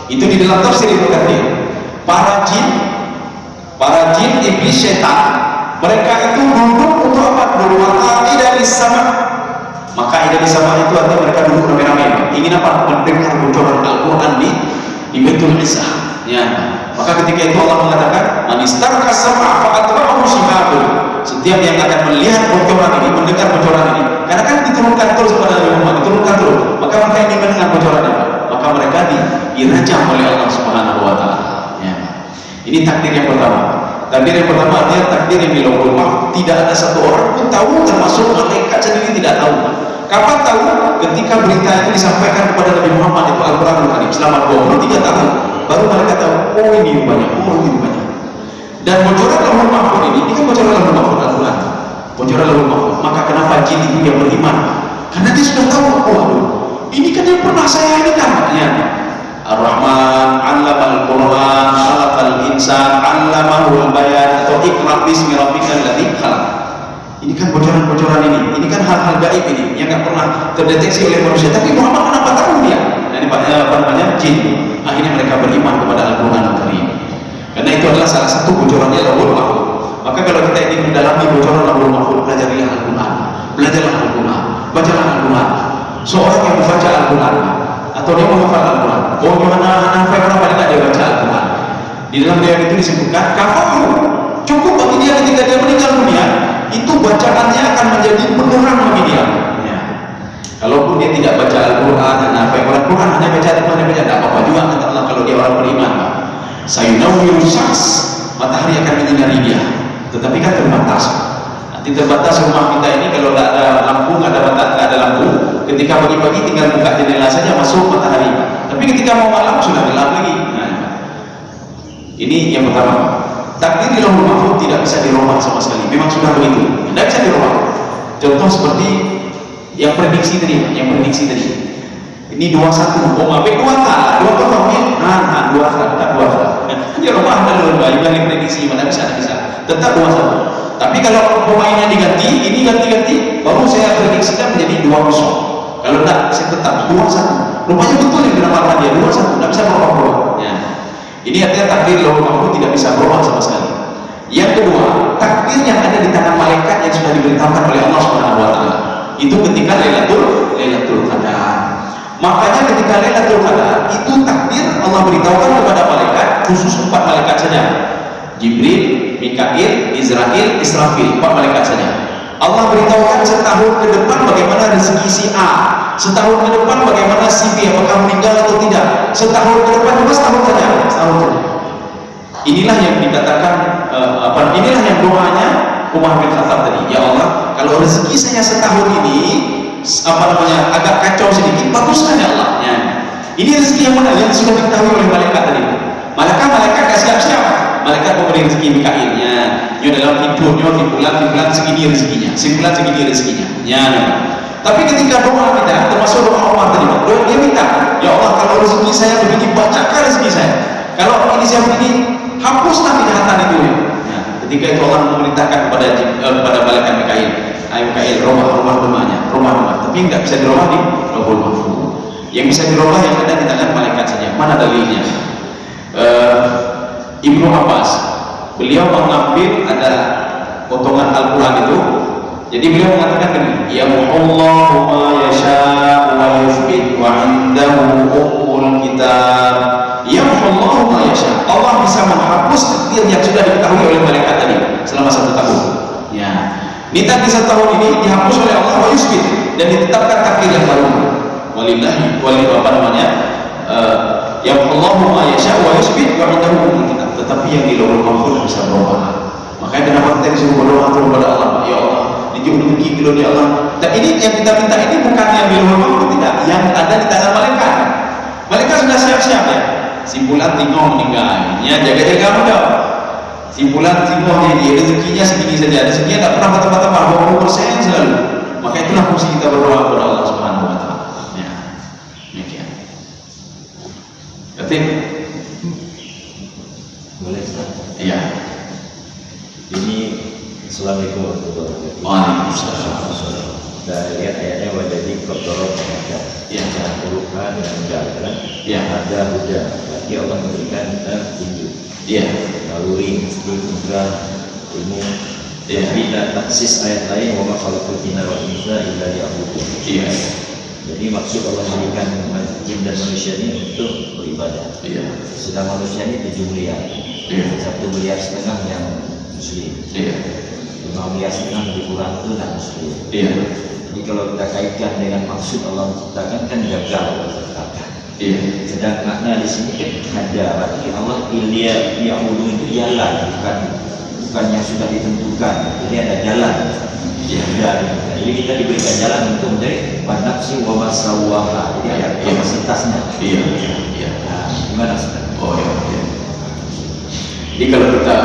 Itu di dalam tafsir Ibnu Katsir. Para jin, iblis, setan, mereka itu duduk untuk apa? Maka dari sama. Maka dari sama itu artinya mereka duduk rame-rame. Ingin apa? Mendengar bocoran Al-Quran di Baitul Izzah. Ya. Maka ketika itu Allah mengatakan, man istaraka sam'a fa atba'ahu shihab. Setiap yang akan melihat bocoran ini, mendengar bocoran ini, karena kan diturunkan terus kepada Nabi Muhammad, diturunkan terus, maka mereka ingin mendengar bocoran ini, maka mereka dirajam oleh Allah Subhanahu wa taala. Ya. Ini takdir yang pertama. Takdir yang pertama artinya takdir yang di Lauhul Mahfuz. Tidak ada satu orang pun tahu, termasuk malaikat sendiri tidak tahu. Kapan tahu? Ketika berita itu disampaikan kepada Nabi Muhammad, itu Al-Quranul Karim selama 23 tahun, baru mereka tahu, oh ini banyak, oh ini banyak. Dan bocoran Lauhul Mahfuz ini kan bocoran Lauhul Mahfuz Al-Quran, bocoran Lauhul Mahfuz. Maka kenapa jin itu dia beriman? Karena dia sudah tahu, oh ini kan yang pernah saya ini kan. Ya. Ar-Rahman 'allamal Qur'an, khalaqal insan, 'allamahul bayan, atau iqra bismi rabbikal ladzi khalaq. Ini kan bocoran-bocoran ini kan hal-hal gaib ini yang nggak pernah terdeteksi oleh manusia. Tapi Muhammad kenapa tahu dia? Nah, ini apa namanya? Jin. Akhirnya mereka beriman kepada Al-Quran Al-Karim. Karena itu adalah salah satu bocorannya Lauhul Mahfuz. Maka kalau kita ingin mendalami bocoran Lauhul Mahfuz, pelajarilah Al-Quran, belajarlah Al-Quran, bacalah Al-Quran. Seorang yang membaca Al-Quran atau dia menghafal Al-Quran, oh gimana Hanafi kenapa dia baca Al-Quran? Di dalam riwayat itu disebutkan kafaru, cukup bagi dia ketika dia meninggal dunia, itu bacaannya akan menjadi penerang bagi dia. Ya. Kalaupun dia tidak baca Al-Quran, Hanafi Al-Quran hanya baca tidak apa-apa juga kata Allah kalau dia orang beriman. Sayunawwiru syams, matahari akan menyinari dia, tetapi kan terbatas. Nanti terbatas rumah kita ini kalau tidak ada lampu, nggak ada lampu. Ketika pagi-pagi tinggal buka jendela saja masuk matahari. Tapi ketika mau malam sudah gelap lagi. Nah, Ini yang pertama. Takdir di Lauhul Mahfuz tidak bisa dirubah sama sekali. Memang sudah begitu. Tidak bisa dirubah. Contoh seperti yang prediksi tadi. Ini 21. Oh, maaf, 2 kali. 2 kali. Nah, 2 kali. Tak 2 kali. Dia rumah ada lomba. Yang prediksi mana bisa. Tetap 21. Tapi kalau pemainnya diganti, ini ganti, baru saya prediksikan menjadi 2-0. Kalau tidak, saya tetap 2-1. Rupanya betul yang diramalkan dia 2-1. Tidak bisa berubah. Ya. Ini artinya takdir Lauhul Mahfuz tidak bisa berubah sama sekali. Yang kedua, takdir yang ada di tangan malaikat yang sudah diberitahukan oleh Allah Subhanahu wa taala. Itu ketika Lailatul Qadar. Makanya ketika Lailatul Qadar itu takdir Allah beritahukan kepada malaikat, khusus 4 malaikat saja. Jibril, Mikail, Israil, Israfil, 4 malaikat saja. Allah beritahukan setahun ke depan bagaimana rezeki si A, setahun ke depan bagaimana si B, apakah meninggal atau tidak, setahun ke depan cuma setahun saja. Inilah yang dikatakan inilah yang doanya Umar bin Khattab tadi. Ya Allah, kalau rezeki saya setahun ini agak kacau sedikit, baguskan ya Allah. Ya. Ini rezeki yang mana yang sudah diketahui oleh malaikat tadi. Malaikat gak siap-siap. Malaikat memberi rezeki Mikailnya. Ini dalam tidurnya, timbulan segini rezekinya, segini rezekinya. Ya. Tapi ketika doa kita, termasuk doa Umar tadi, dia minta, ya Allah kalau rezeki saya begini, bacakan rezeki saya. Kalau ini saya begini, hapuslah kejahatan itu. Ya. Ketika itu Allah memerintahkan kepada malaikat Mikail, ayo Mikail, rumahnya. Tapi nggak bisa dirubah di Lauhul Mahfuz. Yang bisa dirubah yang ada di tangan malaikat saja. Mana dalilnya? Ibnu Abbas, beliau mengambil ada potongan Al-Quran itu. Jadi beliau mengatakan begini, ya Allahu ma yasha wa yuthbit wa indahu ummul kitab. Ya Allahu ma yasha. Allah bisa menghapus takdir yang sudah diketahui oleh malaikat tadi selama 1 tahun. Ya. Ini takdir 1 tahun ini dihapus oleh Allah wa yuthbit dan ditetapkan takdir yang baru. Ya Allahu ma yasha wa yuthbit wa indahu ummul kitab. Tetapi yang di Lauhul Mahfuz bisa berubah. Makanya kenapa kita disuruh berdoa kepada Allah, ya Allah, dijauh rezeki dulu ya Allah. Dan ini yang kita minta ini bukan yang di Lauhul Mahfuz, tidak, yang ada di tangan malaikat. Malaikat sudah siap-siap ya. Simpulan tinggal meninggal, ya jaga-jaga mudah. Simpulan tinggal dia rezekinya segini saja, rezekinya tidak pernah bertambah-tambah 20% selalu. Maka itulah fungsi kita berdoa kepada Allah Subhanahu Wa Taala. Ya, demikian. Ketik. Boleh. Iya. Ini Assalamualaikum warahmatullahi wabarakatuh. Waalaikumsalam. Dari ayatnya wajadi kotorot ada. Ya. Yang berupa dengan jalan. Ya. Ada hujan. Berarti Allah memberikan kita petunjuk. Iya. Naluri mesti juga ilmu. Ya. Bila taksis ayat lain wa ma khalaqul jinna wal insa illa liya'budun. Iya. Jadi maksud Allah memberikan jin dan manusia ini untuk beribadah. Iya. Sedang manusia ini 7 miliar. Iya. 1,5 miliar yang muslim. Iya. 5,5 miliar lebih kurang itu non muslim. Iya. Jadi kalau kita kaitkan dengan maksud Allah menciptakan kan gagal menciptakan. Iya. Sedang makna di sini kan ada, berarti Allah ilia ya'budu itu jalan, bukan yang sudah ditentukan. Jadi ada jalan. Ya, jadi kita diberikan jalan untuk menjadi wanafsi wa masawaha. Jadi ada kapasitasnya. Iya. Iya. Nah, gimana Ustaz? Oh iya. Jadi kalau kita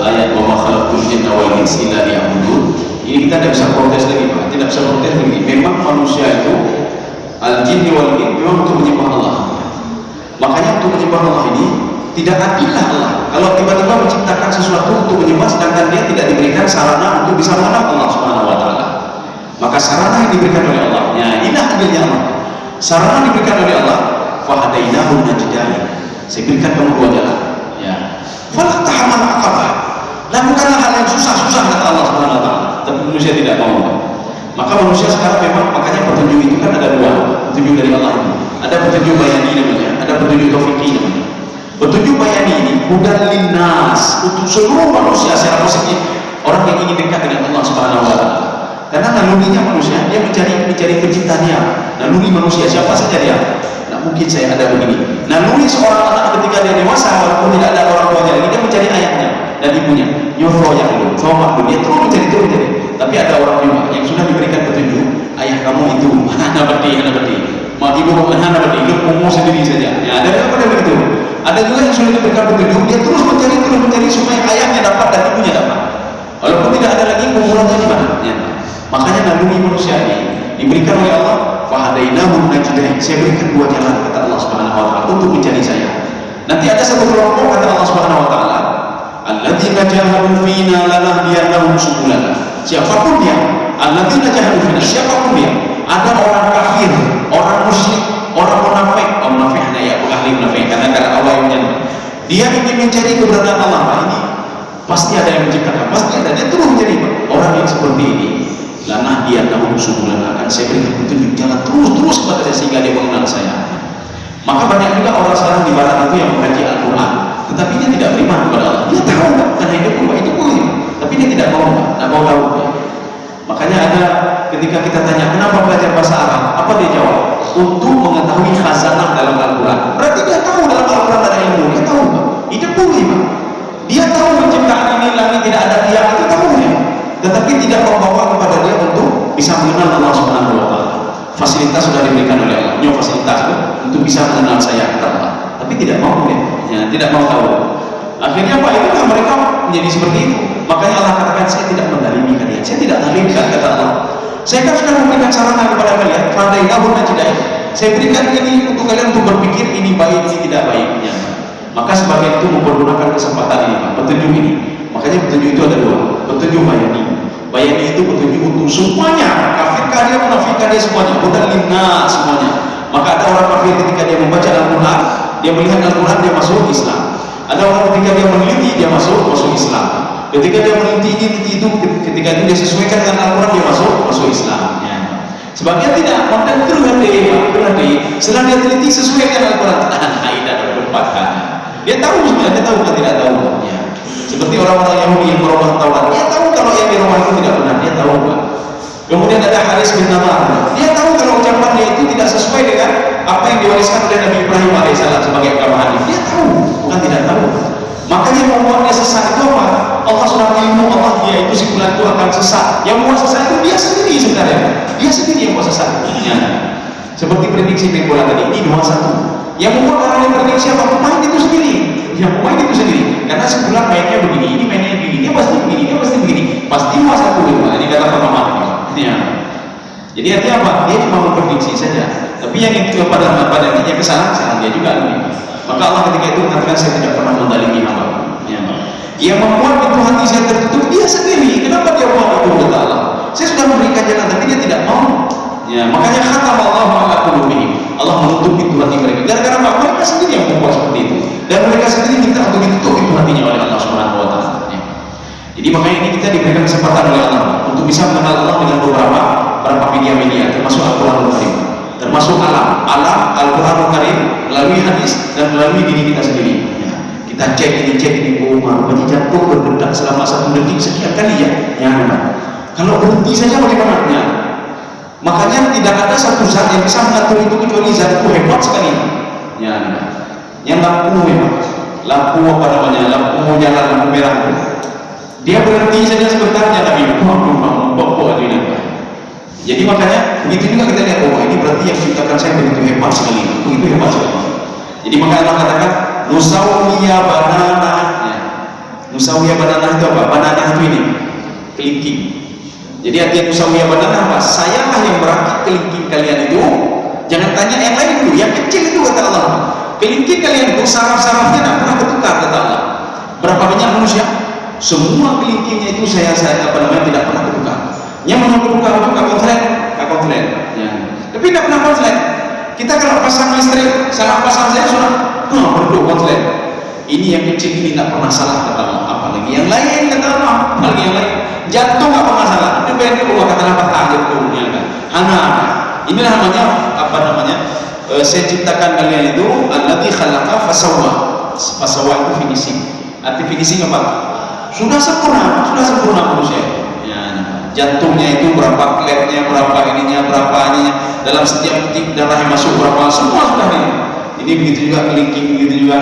ayat wa ma khalaqtul jinna wal insa illa liya'budun, ini kita tidak bisa protes lagi Pak. Tidak bisa protes lagi. Memang manusia itu al-jinni wal in memang untuk menyembah Allah. Makanya untuk menyembah Allah ini tidak adillah Allah. Kalau tiba-tiba menciptakan sesuatu untuk menyembah sedangkan dia tidak diberikan sarana untuk bisa mengenal Allah Subhanahu wa taala. Maka sarana yang diberikan oleh Allah, ya inilah adilnya Allah. Sarana diberikan oleh Allah, fahadainahu najdain. Saya berikan kamu 2 jalan. Ya. Fala tahamal aqabah. Lakukanlah hal yang susah-susah kata Allah Subhanahu wa taala. Tapi manusia tidak mau. Maka manusia sekarang memang makanya petunjuk itu kan ada 2, petunjuk dari Allah ini. Ada petunjuk bayani namanya, ada petunjuk taufiki namanya. Petunjuk bayani ini hudan linnas untuk seluruh manusia secara positif, orang yang ingin dekat dengan Allah Subhanahu wa taala. Karena nalurinya manusia, dia mencari penciptanya. Naluri manusia siapa saja dia. Nah, mungkin saya ada begini. Naluri seorang anak ketika dia dewasa walaupun tidak ada orang tuanya lagi, dia mencari ayahnya dan ibunya. Yofoya dulu, dia terus mencari. Tapi ada orang juga yang sudah diberikan petunjuk, ayah kamu itu anak beti. Mau ibu kamu anak beti, hidup kamu sendiri saja. Ya, ada apa begitu. Ada juga yang sudah diberikan petunjuk, dia terus mencari supaya ayahnya dapat dan ibunya dapat. Walaupun tidak ada lagi kuburannya di mana. Ya. Makanya Nabi manusia ini diberikan oleh Allah, fahadainahu najdain. Saya berikan dua jalan kata Allah Subhanahu wa taala untuk mencari saya. Nanti ada satu kelompok kata Allah Subhanahu wa taala, alladzina jahadu fina lanahdiyannahum subulana. Siapapun dia, alladzina jahadu fina, siapapun dia, ada orang kafir, orang musyrik, orang munafik, munafiknya ya, bukan ahli munafik karena awalnya dia ingin mencari keberadaan Allah. Nah, ini pasti ada yang menciptakan, pasti ada. Dia terus menjadi orang yang seperti ini. Lanahdiyannahum subulana, akan saya berikan petunjuk jalan terus kepada dia sehingga dia mengenal saya. Maka banyak juga orang sekarang di barat itu yang mengkaji Al-Quran, tetapi dia tidak beriman kepada Allah. Dia tahu karena hidup itu boleh, tapi dia tidak mau tahu. Makanya ada ketika kita tanya kenapa belajar bahasa Arab, apa dia jawab? Untuk mengetahui khazanah dalam Al-Quran. Berarti dia tahu dalam Al-Quran ada ilmu, dia tahu hidup boleh. Dia tahu penciptaan ini langit tidak ada dia, itu tahu dia. Tetapi tidak membawa kepada dia untuk bisa mengenal Allah Subhanahu wa taala. Fasilitas sudah diberikan oleh Allah, punya fasilitas untuk bisa mengenal saya kata Allah, tapi tidak mau dia, ya, tidak mau tahu. Akhirnya apa? Itulah mereka menjadi seperti itu. Makanya Allah katakan saya tidak mendalimi kalian, saya tidak zalimkan kata Allah. Saya kan sudah memberikan sarana kepada kalian, fadainahu najdain. Saya berikan ini untuk kalian untuk berpikir ini baik, ini tidak baiknya. Maka sebagian itu mempergunakan kesempatan ini, petunjuk ini. Makanya petunjuk itu ada dua, petunjuk bayani. Bayani itu petunjuk untuk semuanya, kafirkah dia, munafikkah dia, semuanya, bukan lina semuanya. Maka ada orang kafir ketika dia membaca Al-Quran, dia melihat Al-Quran, dia masuk Islam. Ada orang ketika dia meneliti, dia masuk Islam. Ketika dia meneliti itu, ketika itu dia sesuaikan dengan Al-Quran, dia masuk Islam. Ya. Sebagian tidak, maka itu setelah dia teliti sesuai dengan Al-Quran, tidak ada berpatah. Dia tahu sebenarnya, dia tahu atau tidak tahu. Ya. Seperti orang-orang Yahudi yang merubah Taurat, dia tahu kalau yang dirubah itu tidak benar, dia tahu. Kemudian ada Haris bin Namar, dia tahu kalau ucapan dia itu tidak sesuai dengan apa yang diwariskan oleh Nabi Ibrahim alaihissalam sebagai agama. Dia tahu, bukan tidak tahu. Makanya yang membuat dia sesat itu apa? Allah sudah mengilmu Allah dia itu si bulan itu akan sesat. Yang membuat sesat itu dia sendiri sebenarnya. Dia sendiri yang membuat sesat. Ya. Seperti prediksi main bola tadi, ini 2-1. Yang membuat orang yang prediksi apa? Pemain itu sendiri. Yang pemain itu sendiri. Karena sebulan mainnya begini, ini mainnya begini, dia pasti begini, dia pasti begini. Pasti 2-1. Ini kata pemahaman. Ya. Jadi artinya apa? Dia cuma memprediksi saja. Tapi yang itu pada intinya kesalahan dia juga. Maka Allah ketika itu mengatakan saya tidak pernah mendalimi hamba. Ya. Yang membuat itu hati saya tertutup dia sendiri. Kenapa dia buat itu kata Allah? Saya sudah memberikan jalan tapi dia tidak mau. Ya, makanya khatam Allah ala qulubihim. Allah menutup pintu hati mereka. Gara-gara mereka sendiri yang membuat seperti itu. Dan mereka sendiri minta untuk ditutup pintu hatinya oleh Allah Subhanahu wa taala. Ya. Jadi makanya ini kita diberikan kesempatan oleh Allah untuk bisa mengenal Allah dengan beberapa media termasuk Al-Quranul Karim, termasuk alam Al-Quranul Karim melalui hadis dan melalui diri kita sendiri. Ya. Kita cek ini, rupanya jantung berdetak selama 1 detik sekian kali ya. Ya, kalau berhenti saja bagaimana? Ya. Makanya tidak ada satu zat yang bisa mengatur itu kecuali zat itu hebat sekali. Ya, yang lampu memang, lampu lampu jalan, lampu merah. Dia berhenti saja sebentar ya Nabi jadi makanya begitu juga kita lihat ini berarti yang menciptakan saya begitu hebat sekali, begitu hebat sekali. Jadi maka Allah katakan nusawiyah banana. Ya. Nusawiyah banana itu apa? Banana itu ini kelingking. Jadi artinya nusawiyah banana apa? Sayalah yang merakit kelingking kalian itu. Jangan tanya yang lain dulu, yang kecil itu kata Allah. Kelingking kalian itu saraf-sarafnya tidak pernah bertukar kata Allah. Berapa banyak manusia? Semua kelingkingnya itu saya tidak pernah bertukar. Yang bertukar itu konslet. Ya. Tapi tidak pernah konslet. Kita kalau pasang listrik, salah pasang saya sudah berdua konslet. Ini yang kecil ini tidak pernah salah kata Allah. Apalagi yang lain kata Allah. Apalagi yang lain. Jantung tidak pernah salah. Ini berarti Allah kata apa? Jantungnya kan. Inilah namanya saya ciptakan kalian itu alladzi khalaqa fasawwa. Fasawwa itu finishing. Arti finishing apa? Sudah sempurna manusia. Ya, jantungnya itu berapa klepnya, berapa ininya, dalam setiap detik darah yang masuk berapa, semua sudah ini. Ini begitu juga kelingking, begitu juga.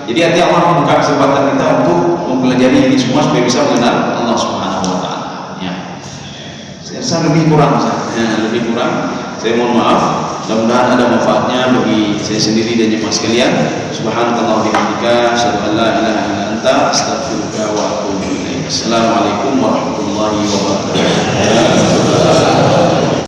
Jadi hati Allah membuka kesempatan kita untuk mempelajari ini semua supaya bisa mengenal Allah Subhanahu wa taala. Ya. Saya lebih kurang. Saya mohon maaf. Mudah-mudahan ada manfaatnya bagi saya sendiri dan jemaah sekalian. Subhanallahi wa bihamdika, asyhadu an la ilaha illa